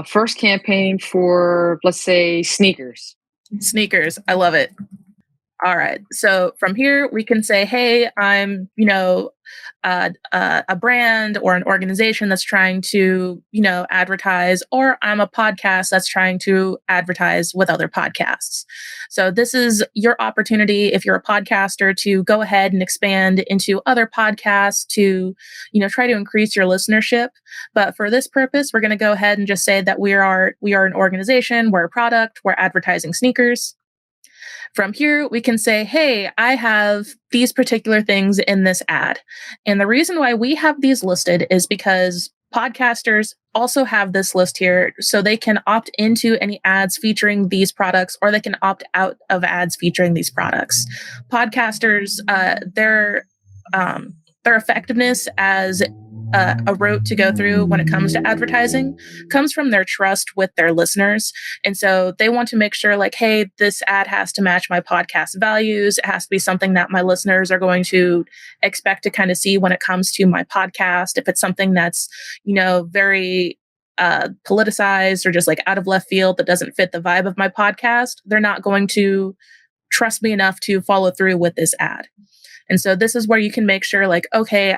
S5: First campaign for, let's say, sneakers.
S4: Sneakers. I love it. All right. So from here, we can say, hey, I'm, a brand or an organization that's trying to, advertise, or I'm a podcast that's trying to advertise with other podcasts. So this is your opportunity, if you're a podcaster, to go ahead and expand into other podcasts to, try to increase your listenership. But for this purpose, we're going to go ahead and just say that we are an organization, we're a product, we're advertising sneakers. From here, we can say, hey, I have these particular things in this ad. And the reason why we have these listed is because podcasters also have this list here, so they can opt into any ads featuring these products, or they can opt out of ads featuring these products. Podcasters, their effectiveness as a route to go through when it comes to advertising comes from their trust with their listeners. And so they want to make sure, like, hey, this ad has to match my podcast values. It has to be something that my listeners are going to expect to kind of see when it comes to my podcast. If it's something that's, very politicized or just like out of left field that doesn't fit the vibe of my podcast, they're not going to trust me enough to follow through with this ad. And so this is where you can make sure, like, okay,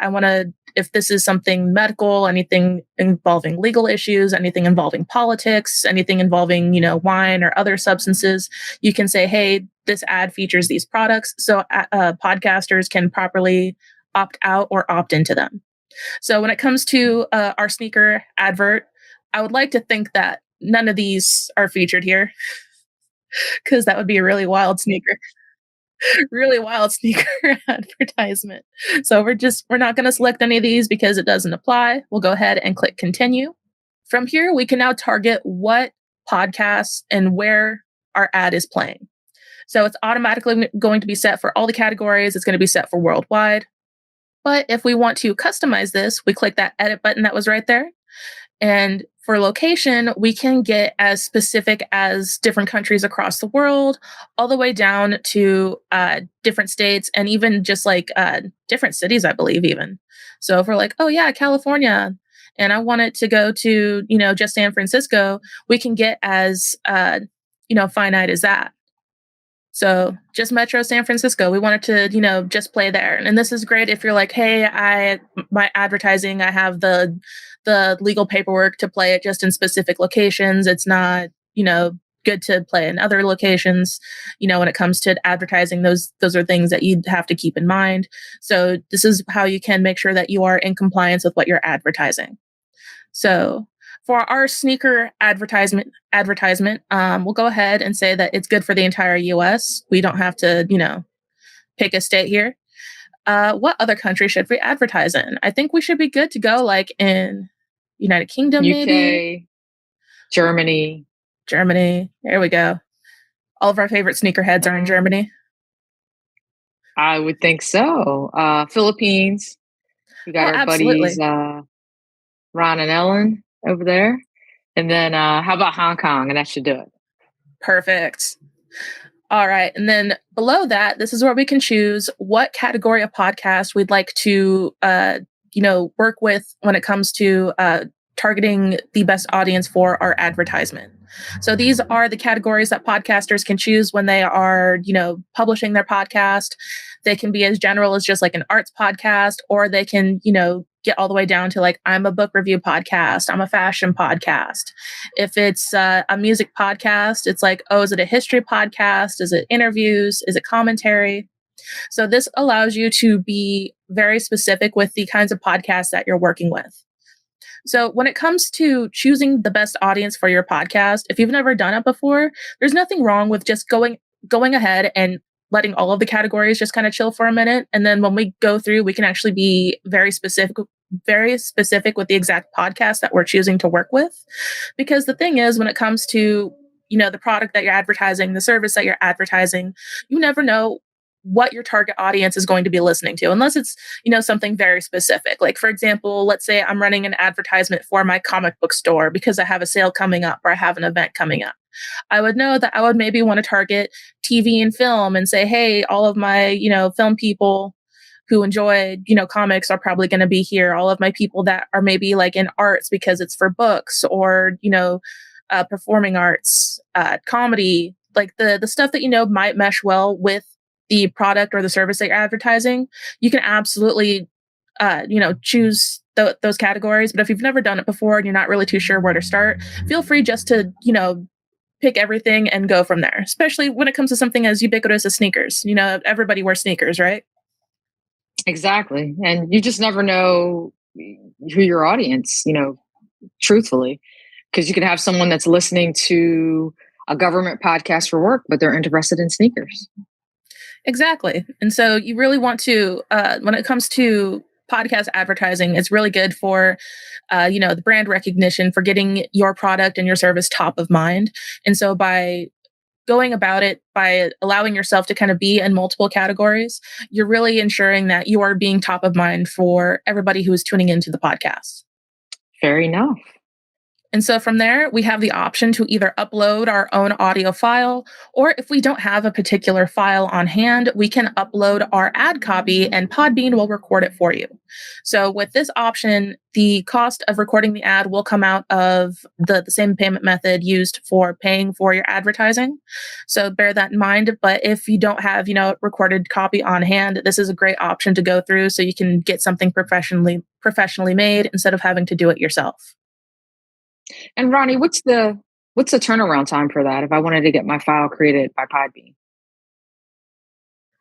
S4: if this is something medical, anything involving legal issues, anything involving politics, anything involving, wine or other substances, you can say, hey, this ad features these products. So podcasters can properly opt out or opt into them. So when it comes to our sneaker advert, I would like to think that none of these are featured here, because that would be a really wild sneaker advertisement. So we're not going to select any of these because it doesn't apply. We'll go ahead and click continue. From here, we can now target what podcasts and where our ad is playing. So it's automatically going to be set for all the categories. It's going to be set for worldwide. But if we want to customize this, we click that edit button that was right there. And for location, we can get as specific as different countries across the world, all the way down to different states, and even just like different cities, I believe even. So if we're like, oh yeah, California, and I want it to go to, just San Francisco, we can get as, finite as that. So just Metro San Francisco, we want it to, just play there. And this is great if you're like, hey, my advertising, I have the legal paperwork to play it just in specific locations. It's not, good to play in other locations. When it comes to advertising, those are things that you'd have to keep in mind. So this is how you can make sure that you are in compliance with what you're advertising. So for our sneaker advertisement, we'll go ahead and say that it's good for the entire US. We don't have to, pick a state here. What other country should we advertise in? I think we should be good to go, like in United Kingdom,
S5: UK,
S4: maybe.
S5: Germany.
S4: There we go. All of our favorite sneakerheads are in Germany.
S5: I would think so. Philippines. We got our buddies, Ron and Ellen over there. And then how about Hong Kong? And that should do it.
S4: Perfect. All right. And then below that, this is where we can choose what category of podcast we'd like to, work with when it comes to targeting the best audience for our advertisement. So these are the categories that podcasters can choose when they are, publishing their podcast. They can be as general as just like an arts podcast, or they can, get all the way down to like, I'm a book review podcast, I'm a fashion podcast. If it's a music podcast, it's like, oh, is it a history podcast? Is it interviews? Is it commentary? So this allows you to be very specific with the kinds of podcasts that you're working with. So when it comes to choosing the best audience for your podcast, if you've never done it before, there's nothing wrong with just going ahead and letting all of the categories just kind of chill for a minute. And then when we go through, we can actually be very specific with the exact podcast that we're choosing to work with. Because the thing is, when it comes to, the product that you're advertising, the service that you're advertising, you never know what your target audience is going to be listening to, unless it's, something very specific. Like, for example, let's say I'm running an advertisement for my comic book store because I have a sale coming up or I have an event coming up. I would know that I would maybe want to target TV and film and say, hey, all of my, film people who enjoy, comics are probably going to be here. All of my people that are maybe like in arts because it's for books or, performing arts, comedy, like the stuff that, might mesh well with the product or the service that you're advertising. You can absolutely, choose those categories. But if you've never done it before and you're not really too sure where to start, feel free just to, pick everything and go from there, especially when it comes to something as ubiquitous as sneakers. Everybody wears sneakers, right?
S5: Exactly. And you just never know who your audience, truthfully, because you could have someone that's listening to a government podcast for work, but they're interested in sneakers.
S4: Exactly. And so you really want to, when it comes to podcast advertising, it's really good for, the brand recognition, for getting your product and your service top of mind. And so by going about it, by allowing yourself to kind of be in multiple categories, you're really ensuring that you are being top of mind for everybody who is tuning into the podcast.
S5: Fair enough.
S4: And so from there, we have the option to either upload our own audio file, or if we don't have a particular file on hand, we can upload our ad copy and Podbean will record it for you. So with this option, the cost of recording the ad will come out of the same payment method used for paying for your advertising. So bear that in mind. But if you don't have, recorded copy on hand, this is a great option to go through so you can get something professionally made instead of having to do it yourself.
S5: And Ronnie, what's the turnaround time for that if I wanted to get my file created by Podbean?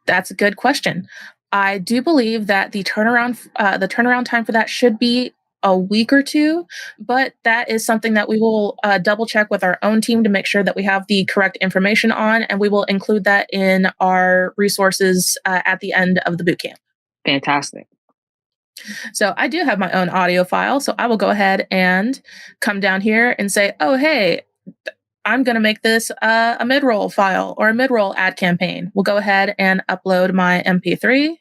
S4: That's a good question. I do believe that the turnaround time for that should be a week or two, but that is something that we will double check with our own team to make sure that we have the correct information on, and we will include that in our resources at the end of the bootcamp.
S5: Fantastic.
S4: So I do have my own audio file. So I will go ahead and come down here and say, oh, hey, I'm going to make this a mid-roll file or a mid-roll ad campaign. We'll go ahead and upload my MP3.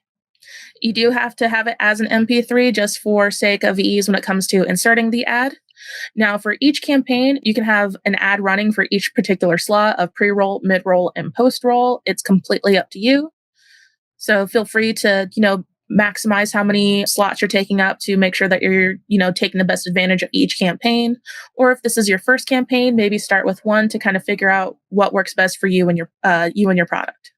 S4: You do have to have it as an MP3 just for sake of ease when it comes to inserting the ad. Now, for each campaign, you can have an ad running for each particular slot of pre-roll, mid-roll, and post-roll. It's completely up to you. So feel free to, maximize how many slots you're taking up to make sure that you're, taking the best advantage of each campaign. Or if this is your first campaign, maybe start with one to kind of figure out what works best for you and your product.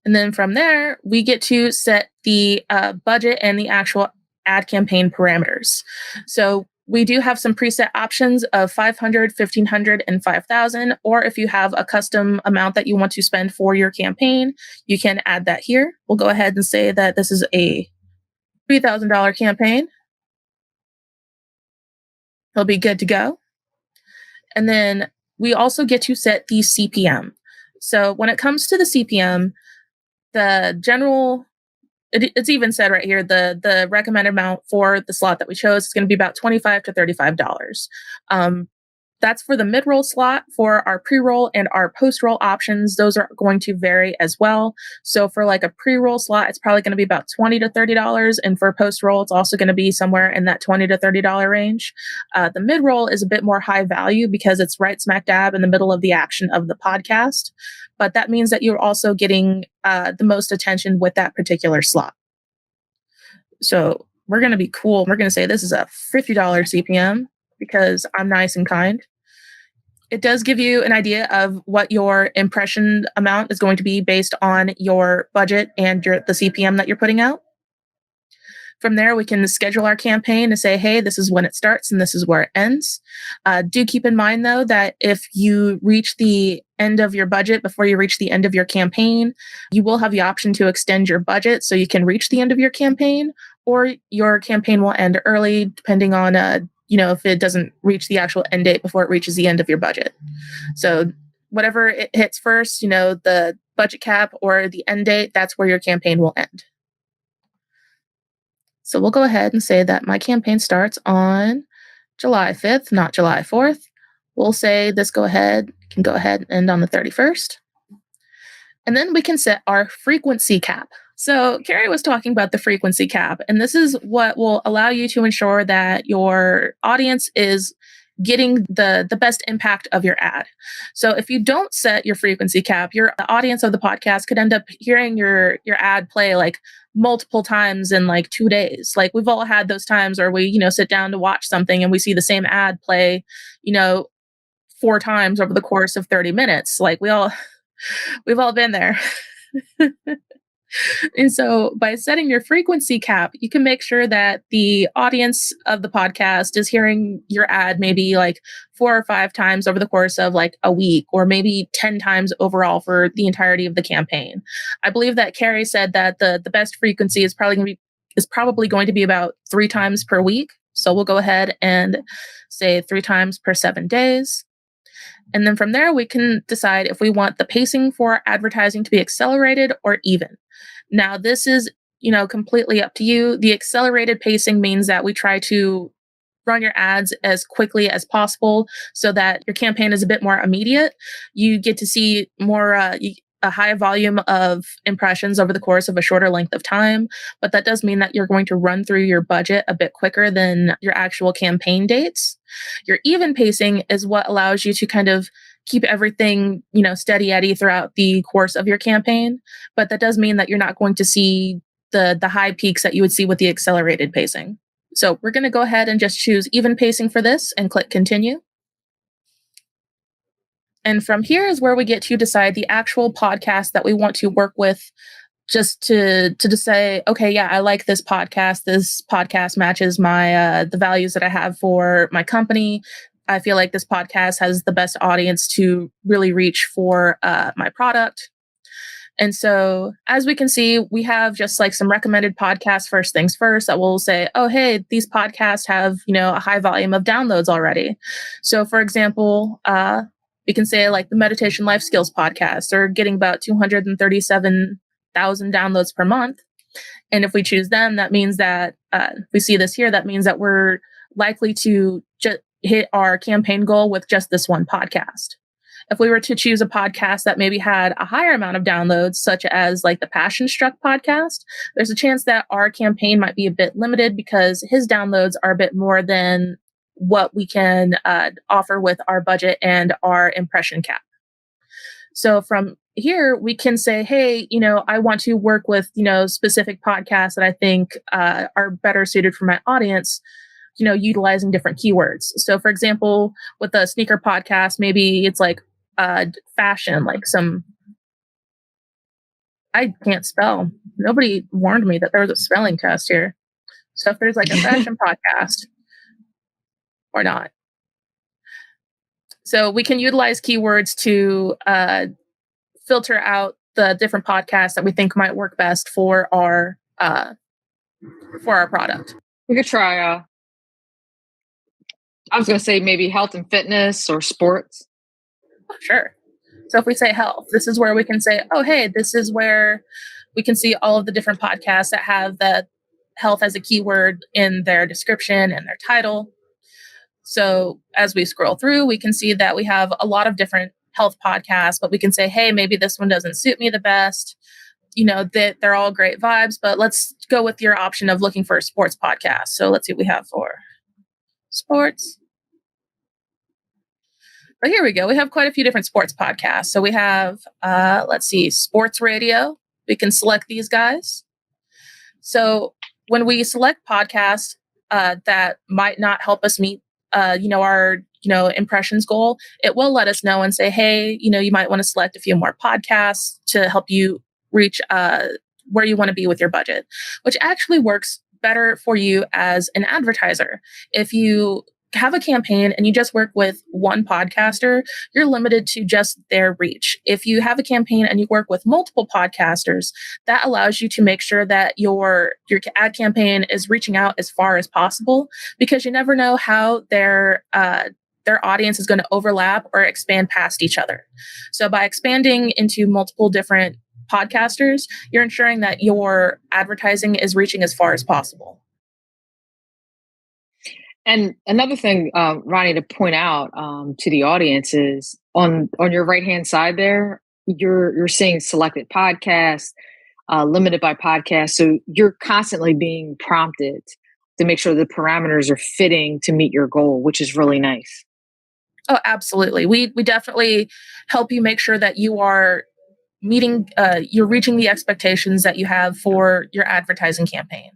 S4: And then from there, we get to set the budget and the actual ad campaign parameters. So we do have some preset options of 500, 1,500, and 5,000. Or if you have a custom amount that you want to spend for your campaign, you can add that here. We'll go ahead and say that this is a $3,000 campaign. It'll be good to go. And then we also get to set the CPM. So when it comes to the CPM, the general, it's even said right here, the recommended amount for the slot that we chose is going to be about $25 to $35. That's for the mid-roll slot. For our pre-roll and our post-roll options, those are going to vary as well. So for like a pre-roll slot, it's probably going to be about $20 to $30. And for post-roll, it's also going to be somewhere in that $20 to $30 range. The mid-roll is a bit more high value because it's right smack dab in the middle of the action of the podcast. But that means that you're also getting the most attention with that particular slot. So we're going to be cool. We're going to say this is a $50 CPM because I'm nice and kind. It does give you an idea of what your impression amount is going to be based on your budget and the CPM that you're putting out. From there, we can schedule our campaign to say, hey, this is when it starts and this is where it ends. Do keep in mind, though, that if you reach the end of your budget before you reach the end of your campaign, you will have the option to extend your budget so you can reach the end of your campaign, or your campaign will end early, depending on, if it doesn't reach the actual end date before it reaches the end of your budget. So whatever it hits first, the budget cap or the end date, that's where your campaign will end. So we'll go ahead and say that my campaign starts on July 5th, not July 4th. We'll say this can go ahead and end on the 31st. And then we can set our frequency cap. So Carrie was talking about the frequency cap, and this is what will allow you to ensure that your audience is getting the best impact of your ad. So if you don't set your frequency cap, the audience of the podcast could end up hearing your ad play like multiple times in like 2 days. Like we've all had those times where we, sit down to watch something and we see the same ad play, 4 times over the course of 30 minutes. Like we've all been there. And so by setting your frequency cap, you can make sure that the audience of the podcast is hearing your ad maybe like 4 or 5 times over the course of like a week, or maybe 10 times overall for the entirety of the campaign. I believe that Carrie said that the best frequency is probably going to be about 3 times per week. So we'll go ahead and say 3 times per 7 days. And then from there, we can decide if we want the pacing for advertising to be accelerated or even. Now, this is, completely up to you. The accelerated pacing means that we try to run your ads as quickly as possible so that your campaign is a bit more immediate. You get to see more, a high volume of impressions over the course of a shorter length of time. But that does mean that you're going to run through your budget a bit quicker than your actual campaign dates. Your even pacing is what allows you to kind of keep everything, steady Eddie throughout the course of your campaign. But that does mean that you're not going to see the high peaks that you would see with the accelerated pacing. So we're going to go ahead and just choose even pacing for this and click continue. And from here is where we get to decide the actual podcast that we want to work with, just to say, okay, yeah, I like this podcast. This podcast matches my the values that I have for my company. I feel like this podcast has the best audience to really reach for my product. And so as we can see, we have just like some recommended podcasts first things first that will say, oh, hey, these podcasts have, a high volume of downloads already. So for example, we can say like the Meditation Life Skills podcast are getting about 237,000 downloads per month. And if we choose them, that means that we see this here, that means that we're likely to hit our campaign goal with just this one podcast. If we were to choose a podcast that maybe had a higher amount of downloads, such as like the Passion Struck podcast, there's a chance that our campaign might be a bit limited because his downloads are a bit more than what we can offer with our budget and our impression cap. So from here, we can say, hey, I want to work with, specific podcasts that I think are better suited for my audience, utilizing different keywords. So for example, with the sneaker podcast, maybe it's like fashion, like I can't spell. Nobody warned me that there was a spelling test here. So if there's like a fashion podcast or not. So we can utilize keywords to filter out the different podcasts that we think might work best for our product.
S5: We could try, I was going to say maybe health and fitness or sports.
S4: Sure. So if we say health, this is where we can say, oh, hey, this is where we can see all of the different podcasts that have the health as a keyword in their description and their title. So as we scroll through, we can see that we have a lot of different health podcasts, but we can say, hey, maybe this one doesn't suit me the best. That they're all great vibes, but let's go with your option of looking for a sports podcast. So let's see what we have for sports. But here we go. We have quite a few different sports podcasts. So we have, sports radio. We can select these guys. So when we select podcasts that might not help us meet, our, impressions goal, it will let us know and say, hey, you might want to select a few more podcasts to help you reach where you want to be with your budget, which actually works better for you as an advertiser. If you have a campaign and you just work with one podcaster, you're limited to just their reach. If you have a campaign and you work with multiple podcasters, that allows you to make sure that your ad campaign is reaching out as far as possible, because you never know how their audience is going to overlap or expand past each other. So by expanding into multiple different podcasters, you're ensuring that your advertising is reaching as far as possible.
S5: And another thing, Ronnie, to point out to the audience is on your right hand side there, you're seeing selected podcasts, limited by podcast. So you're constantly being prompted to make sure the parameters are fitting to meet your goal, which is really nice.
S4: Oh, absolutely. We definitely help you make sure that you are you're reaching the expectations that you have for your advertising campaign.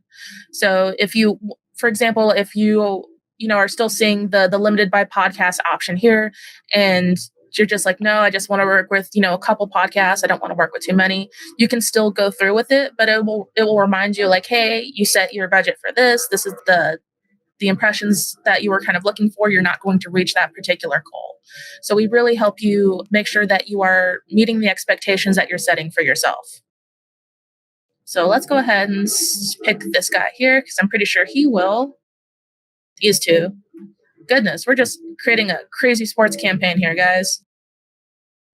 S4: So if you, for example, if you are still seeing the limited by podcast option here, and you're just like, no, I just want to work with, a couple podcasts. I don't want to work with too many. You can still go through with it, but it will remind you like, hey, you set your budget for this. This is the impressions that you were kind of looking for. You're not going to reach that particular goal. So we really help you make sure that you are meeting the expectations that you're setting for yourself. So let's go ahead and pick this guy here, because I'm pretty sure he will. These two. Goodness, we're just creating a crazy sports campaign here, guys.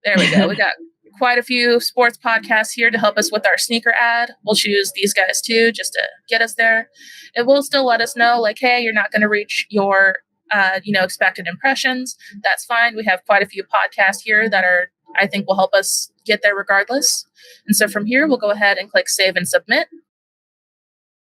S4: There we go. We got quite a few sports podcasts here to help us with our sneaker ad. We'll choose these guys too, just to get us there. It will still let us know, like, hey, you're not going to reach your, expected impressions. That's fine. We have quite a few podcasts here that I think will help us get there regardless. And so from here, we'll go ahead and click Save and Submit.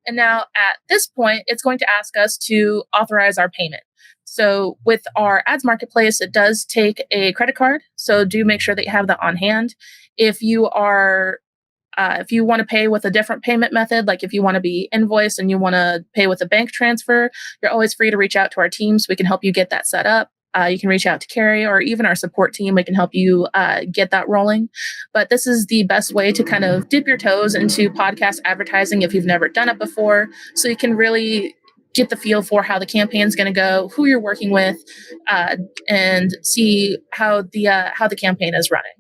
S4: And now at this point, it's going to ask us to authorize our payment. So with our ads marketplace, it does take a credit card. So do make sure that you have that on hand. If you want to pay with a different payment method, like if you want to be invoiced and you want to pay with a bank transfer, you're always free to reach out to our team so we can help you get that set up. You can reach out to Carrie or even our support team. We can help you get that rolling. But this is the best way to kind of dip your toes into podcast advertising if you've never done it before, so you can really get the feel for how the campaign's going to go, who you're working with, and see how the campaign is running.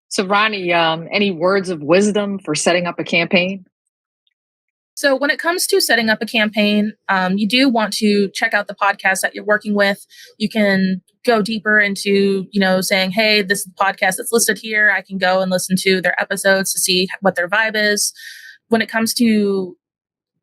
S5: So, Ronnie, any words of wisdom for setting up a campaign?
S4: So when it comes to setting up a campaign, you do want to check out the podcast that you're working with. You can go deeper into, saying, hey, this is the podcast that's listed here. I can go and listen to their episodes to see what their vibe is. When it comes to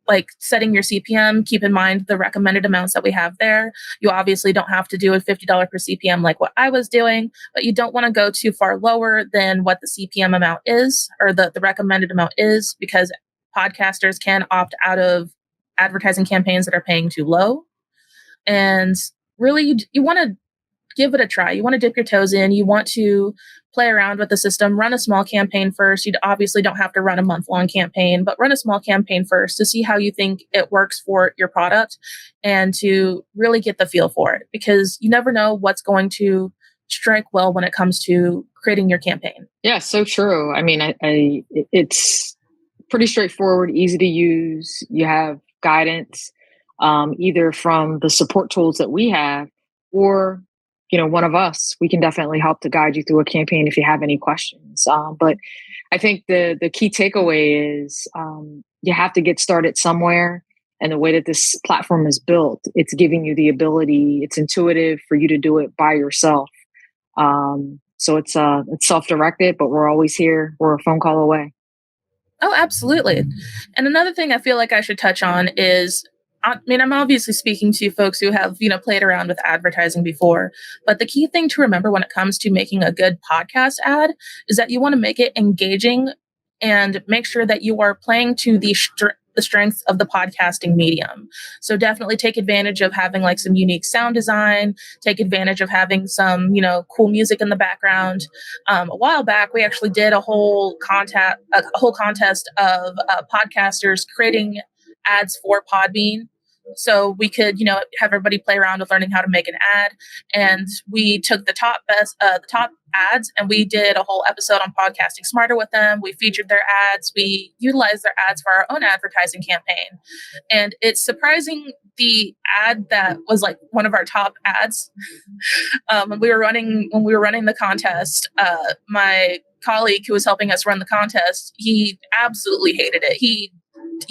S4: like setting your CPM, keep in mind the recommended amounts that we have there. You obviously don't have to do a $50 per CPM like what I was doing, but you don't want to go too far lower than what the CPM amount is, or the recommended amount is, because podcasters can opt out of advertising campaigns that are paying too low. And really, you want to give it a try. You want to dip your toes in. You want to play around with the system, run a small campaign first. You obviously don't have to run a month-long campaign, but run a small campaign first to see how you think it works for your product and to really get the feel for it, because you never know what's going to strike well when it comes to creating your campaign.
S5: Yeah, so true. I mean, it's pretty straightforward, easy to use. You have guidance, either from the support tools that we have, or one of us. We can definitely help to guide you through a campaign if you have any questions. But I think the key takeaway is you have to get started somewhere. And the way that this platform is built, it's giving you the ability. It's intuitive for you to do it by yourself. So it's self-directed, but we're always here. We're a phone call away.
S4: Oh, absolutely. And another thing I feel like I should touch on is, I'm obviously speaking to folks who have, played around with advertising before, but the key thing to remember when it comes to making a good podcast ad is that you want to make it engaging and make sure that you are playing to the strengths of the podcasting medium. So definitely take advantage of having like some unique sound design, take advantage of having some, cool music in the background. A while back, we actually did a whole contest of podcasters creating ads for Podbean. so we could, have everybody play around with learning how to make an ad. And we took the top ads, and we did a whole episode on podcasting smarter with them. We featured their ads. We utilized their ads for our own advertising campaign. And it's surprising, the ad that was like one of our top ads, when we were running the contest, my colleague who was helping us run the contest, he absolutely hated it. He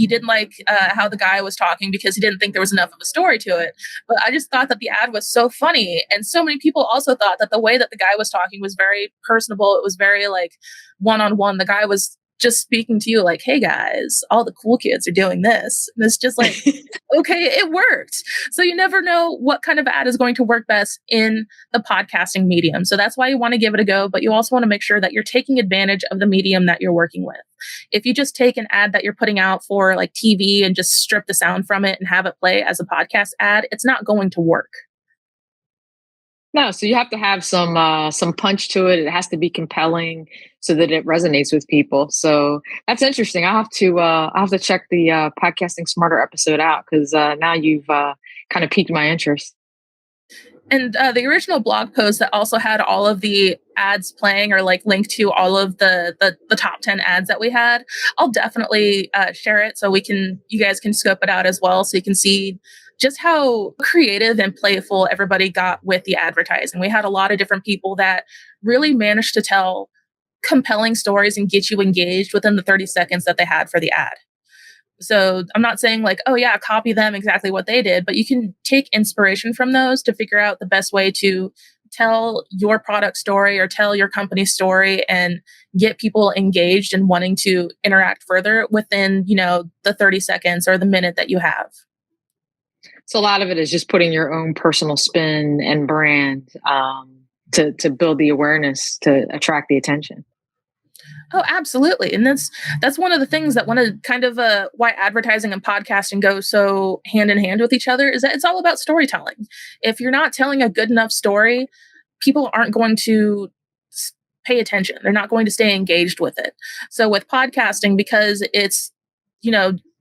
S4: didn't like how the guy was talking because he didn't think there was enough of a story to it. But I just thought that the ad was so funny. And so many people also thought that the way that the guy was talking was very personable. It was very like one-on-one. The guy was just speaking to you like, hey guys, all the cool kids are doing this. And it's just like, okay, it worked. So you never know what kind of ad is going to work best in the podcasting medium. So that's why you want to give it a go, but you also want to make sure that you're taking advantage of the medium that you're working with. If you just take an ad that you're putting out for like TV and just strip the sound from it and have it play as a podcast ad, it's not going to work.
S5: No, so you have to have some punch to it. It has to be compelling so that it resonates with people. So that's interesting. I'll have to check the Podcasting Smarter episode out, because now you've kind of piqued my interest.
S4: And the original blog post that also had all of the ads playing, or like linked to all of the top 10 ads that we had, I'll definitely share it so you guys can scope it out as well, so you can see just how creative and playful everybody got with the advertising. We had a lot of different people that really managed to tell compelling stories and get you engaged within the 30 seconds that they had for the ad. So I'm not saying like, oh yeah, copy them exactly what they did, but you can take inspiration from those to figure out the best way to tell your product story or tell your company story and get people engaged and wanting to interact further within, the 30 seconds or the minute that you have.
S5: So a lot of it is just putting your own personal spin and brand to build the awareness to attract the attention.
S4: Oh, absolutely. And that's one of the things that why advertising and podcasting go so hand in hand with each other, is that it's all about storytelling. If you're not telling a good enough story, people aren't going to pay attention. They're not going to stay engaged with it. So with podcasting, because it's,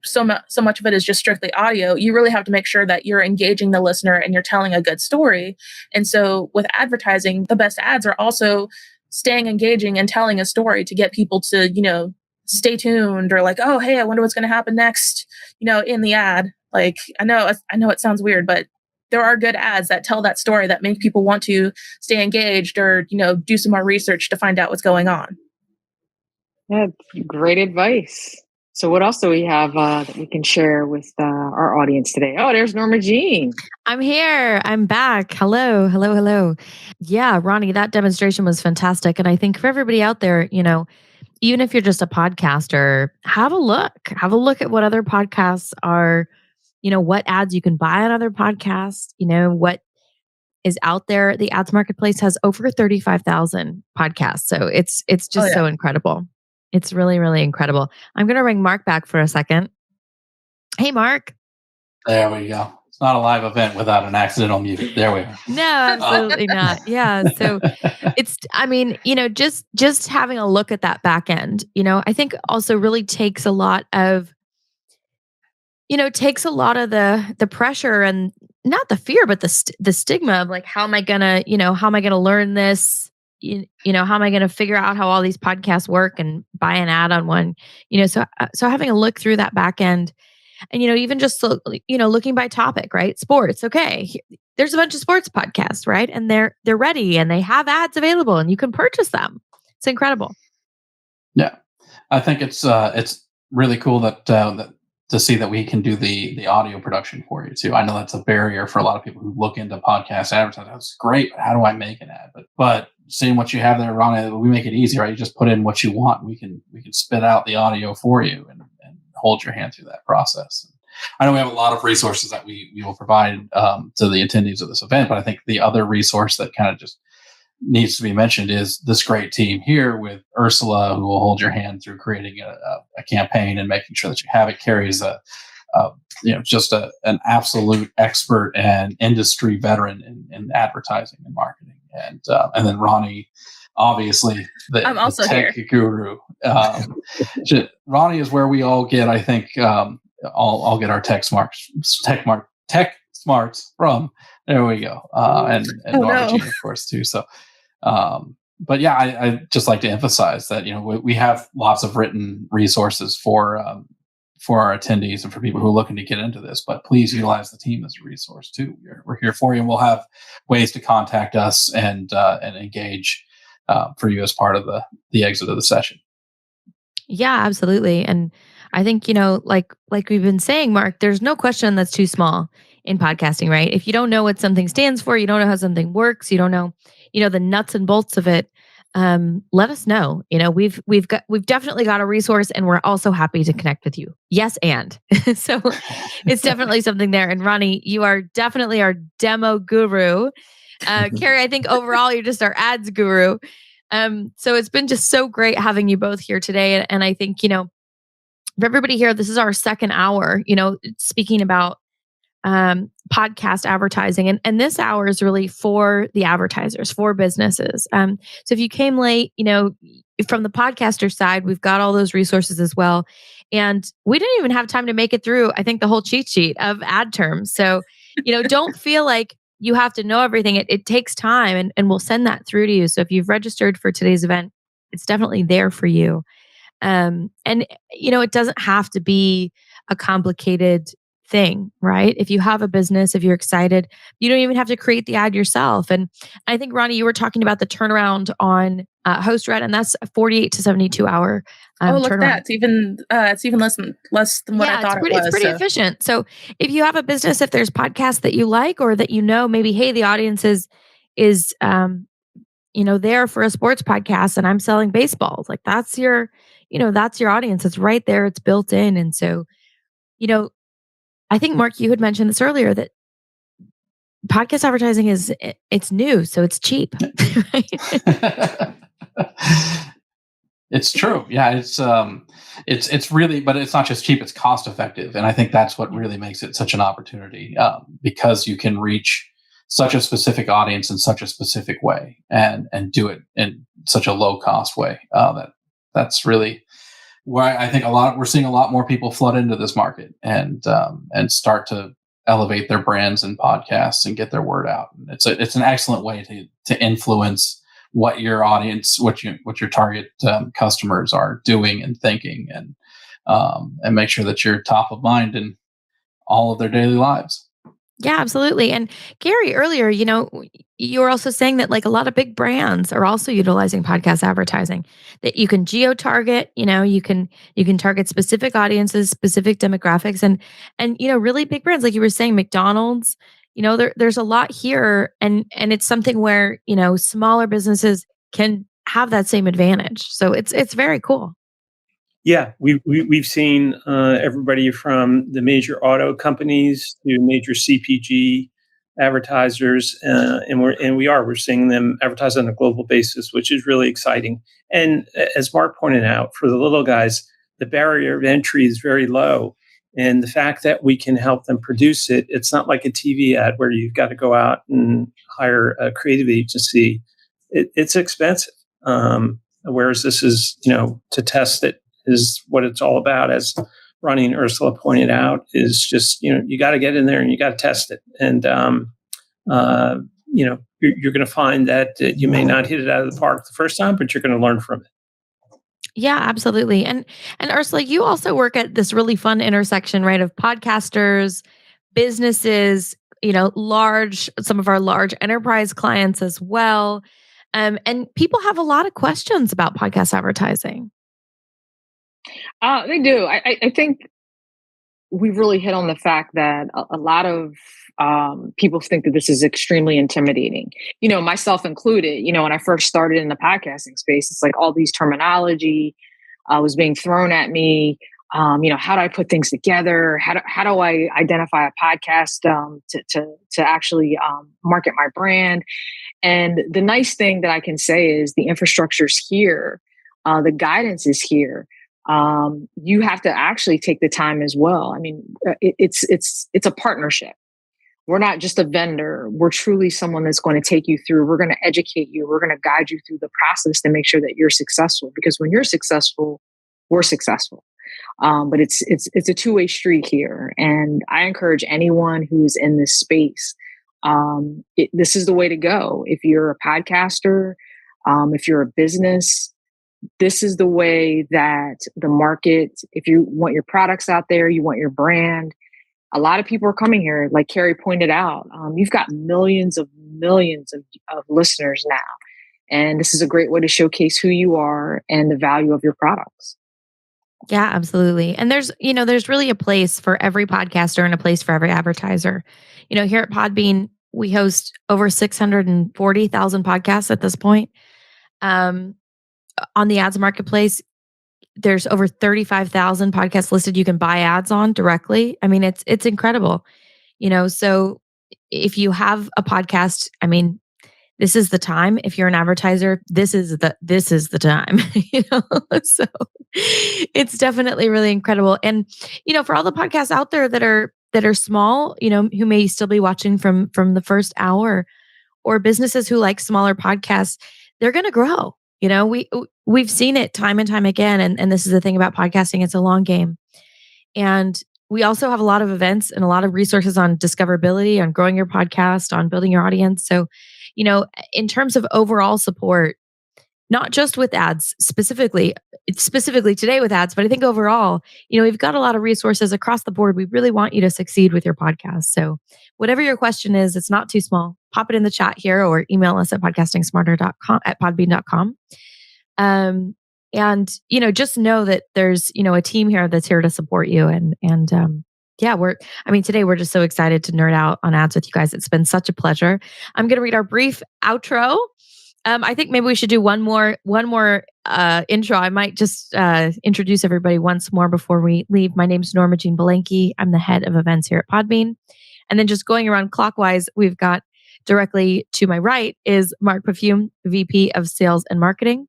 S4: so much of it is just strictly audio, you really have to make sure that you're engaging the listener and you're telling a good story. And so with advertising, the best ads are also staying engaging and telling a story to get people to, stay tuned, or like, oh, hey, I wonder what's going to happen next, in the ad. Like, I know it sounds weird, but there are good ads that tell that story that make people want to stay engaged or, do some more research to find out what's going on.
S5: Yeah, great advice. So what else do we have that we can share with our audience today? Oh, there's Norma Jean.
S2: I'm here. I'm back. Hello, hello, hello. Yeah, Ronnie, that demonstration was fantastic. And I think for everybody out there, even if you're just a podcaster, have a look at what other podcasts are, what ads you can buy on other podcasts, what is out there. The ads marketplace has over 35,000 podcasts. So it's just so incredible. It's really, really incredible. I'm going to ring Mark back for a second. Hey, Mark.
S6: There we go. It's not a live event without an accidental mute. There we are.
S2: No, absolutely not. Yeah. So it's, just having a look at that back end, I think also really takes a lot of the pressure, and not the fear, but the stigma of like, how am I going to learn this? How am I going to figure out how all these podcasts work and buy an ad on one? So having a look through that back end, and even just looking by topic, right? Sports, okay. There's a bunch of sports podcasts, right? And they're ready and they have ads available, and you can purchase them. It's incredible.
S6: Yeah, I think it's really cool that to see that we can do the audio production for you too. I know that's a barrier for a lot of people who look into podcast advertising. That's great, but how do I make an ad? But seeing what you have there, Ronnie, we make it easy, right? You just put in what you want. We can spit out the audio for you and hold your hand through that process. I know we have a lot of resources that we will provide to the attendees of this event, but I think the other resource that kind of just needs to be mentioned is this great team here with Ursula, who will hold your hand through creating a campaign and making sure that you have it. Carries just an absolute expert and industry veteran in advertising and marketing, and then Ronnie, obviously
S4: I'm also
S6: the tech
S4: here.
S6: guru. Ronnie is where we all get, I think, I'll get our tech smarts from. There we go. And Norma Jean, of course, too. So, but yeah, I just like to emphasize that, we have lots of written resources for our attendees and for people who are looking to get into this, but please utilize the team as a resource too. We're here for you, and we'll have ways to contact us and engage for you as part of the exit of the session.
S2: Yeah, absolutely. And I think, like we've been saying, Mark, there's no question that's too small in podcasting, right? If you don't know what something stands for, you don't know how something works, you don't know, the nuts and bolts of it, let us know. We've definitely got a resource, and we're also happy to connect with you. Yes, and so it's definitely something there. And Ronnie, you are definitely our demo guru. Carrie, I think overall you're just our ads guru. So it's been just so great having you both here today. And I think, for everybody here, this is our second hour, speaking about podcast advertising. And this hour is really for the advertisers, for businesses. So if you came late, from the podcaster side, we've got all those resources as well. And we didn't even have time to make it through, I think, the whole cheat sheet of ad terms. So, don't feel like you have to know everything. It takes time, and we'll send that through to you. So if you've registered for today's event, it's definitely there for you. And it doesn't have to be a complicated thing, right? If you have a business, if you're excited, you don't even have to create the ad yourself. And I think, Ronnie, you were talking about the turnaround on HostRed, and that's a 48 to 72 hour
S4: look at
S2: turnaround.
S4: that. It's even less than what I thought it was.
S2: It's pretty efficient. So if you have a business, if there's podcasts that you like, or that maybe, hey, the audience is there for a sports podcast, and I'm selling baseballs, like that's your audience. It's right there. It's built in. And so, I think, Mark, you had mentioned this earlier, that podcast advertising it's new, so it's cheap.
S6: It's true. Yeah, it's really, but it's not just cheap, it's cost effective. And I think that's what really makes it such an opportunity, because you can reach such a specific audience in such a specific way, and do it in such a low cost way. That's really where I think we're seeing a lot more people flood into this market and start to elevate their brands and podcasts and get their word out. And it's an excellent way to influence what your audience, what your target customers are doing and thinking, and make sure that you're top of mind in all of their daily lives.
S2: Yeah, absolutely. And Gary, earlier, you were also saying that, like, a lot of big brands are also utilizing podcast advertising, that you can geo-target, you can target specific audiences, specific demographics, and really big brands, like you were saying, McDonald's, there's a lot here, and it's something where, smaller businesses can have that same advantage. So it's very cool.
S3: Yeah, we've seen everybody from the major auto companies to major CPG advertisers, and we're seeing them advertise on a global basis, which is really exciting. And as Mark pointed out, for the little guys, the barrier of entry is very low, and the fact that we can help them produce it, it's not like a TV ad where you've got to go out and hire a creative agency. It's expensive, whereas this is, to test it is what it's all about. As Ronnie and Ursula pointed out, is just, you got to get in there and you got to test it. And, you're going to find that you may not hit it out of the park the first time, but you're going to learn from it.
S2: Yeah, absolutely. And Ursula, you also work at this really fun intersection, right, of podcasters, businesses, some of our large enterprise clients as well. And people have a lot of questions about podcast advertising.
S5: They do. I think we've really hit on the fact that a lot of people think that this is extremely intimidating, myself included. When I first started in the podcasting space, it's like all these terminology was being thrown at me. How do I put things together? How do I identify a podcast to actually market my brand? And the nice thing that I can say is the infrastructure's here, the guidance is here. You have to actually take the time as well. I mean, it's a partnership. We're not just a vendor. We're truly someone that's going to take you through. We're going to educate you. We're going to guide you through the process to make sure that you're successful. Because when you're successful, we're successful. But it's a two-way street here. And I encourage anyone who's in this space, this is the way to go. If you're a podcaster, if you're a business, this is the way that the market, if you want your products out there, you want your brand, a lot of people are coming here. Like Carrie pointed out, you've got millions of listeners now. And this is a great way to showcase who you are and the value of your products.
S2: Yeah, absolutely. And there's really a place for every podcaster and a place for every advertiser. Here at Podbean, we host over 640,000 podcasts at this point. On the ads marketplace, there's over 35,000 podcasts listed you can buy ads on directly. I mean, it's incredible. So if you have a podcast, I mean, this is the time. If you're an advertiser, this is the time. So it's definitely really incredible. And for all the podcasts out there that are small, who may still be watching from the first hour, or businesses who like smaller podcasts, they're going to grow. We've seen it time and time again. And this is the thing about podcasting. It's a long game. And we also have a lot of events and a lot of resources on discoverability, on growing your podcast, on building your audience. So, in terms of overall support, not just with ads specifically today with ads, but I think overall, we've got a lot of resources across the board. We really want you to succeed with your podcast. So whatever your question is, it's not too small. Pop it in the chat here or email us at podcastingsmarter.com. And just know that there's, a team here that's here to support you. Today we're just so excited to nerd out on ads with you guys. It's been such a pleasure. I'm going to read our brief outro. I think maybe we should do one more intro. I might just introduce everybody once more before we leave. My name is Norma Jean Belenke. I'm the head of events here at Podbean. And then just going around clockwise, we've got directly to my right is Mark Perfume, VP of Sales and Marketing.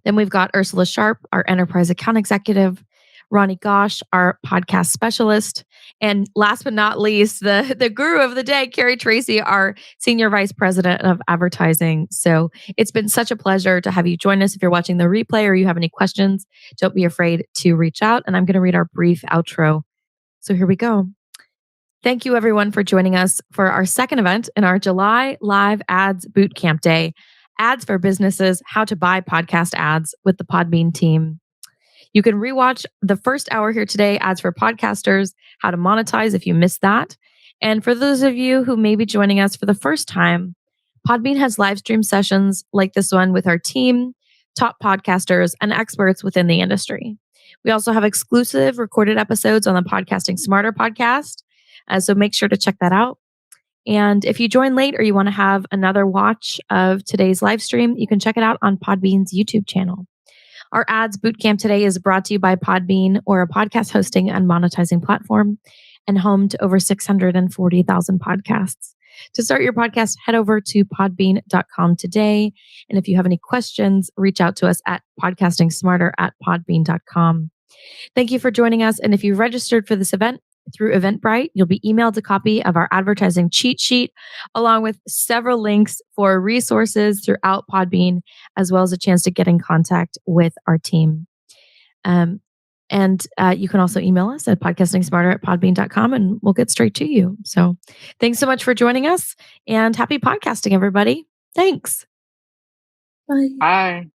S2: Then we've got Ursula Sharp, our Enterprise Account Executive, Ronnie Gosh, our podcast specialist, and last but not least, the guru of the day, Carrie Tracy, our Senior Vice President of Advertising. So it's been such a pleasure to have you join us. If you're watching the replay or you have any questions, don't be afraid to reach out. And I'm going to read our brief outro. So here we go. Thank you, everyone, for joining us for our second event in our July Live Ads Bootcamp Day. Ads for Businesses, How to Buy Podcast Ads with the Podbean team. You can rewatch the first hour here today, Ads for Podcasters, How to Monetize if you missed that. And for those of you who may be joining us for the first time, Podbean has live stream sessions like this one with our team, top podcasters, and experts within the industry. We also have exclusive recorded episodes on the Podcasting Smarter podcast. So make sure to check that out. And if you join late or you want to have another watch of today's live stream, you can check it out on Podbean's YouTube channel. Our Ads Bootcamp today is brought to you by Podbean, or a podcast hosting and monetizing platform, and home to over 640,000 podcasts. To start your podcast, head over to podbean.com today. And if you have any questions, reach out to us at podcastingsmarter@podbean.com. Thank you for joining us. And if you registered for this event through Eventbrite, you'll be emailed a copy of our advertising cheat sheet, along with several links for resources throughout Podbean, as well as a chance to get in contact with our team. And you can also email us at podcastingsmarter@podbean.com, and we'll get straight to you. So thanks so much for joining us, and happy podcasting, everybody. Thanks.
S4: Bye.
S5: Bye.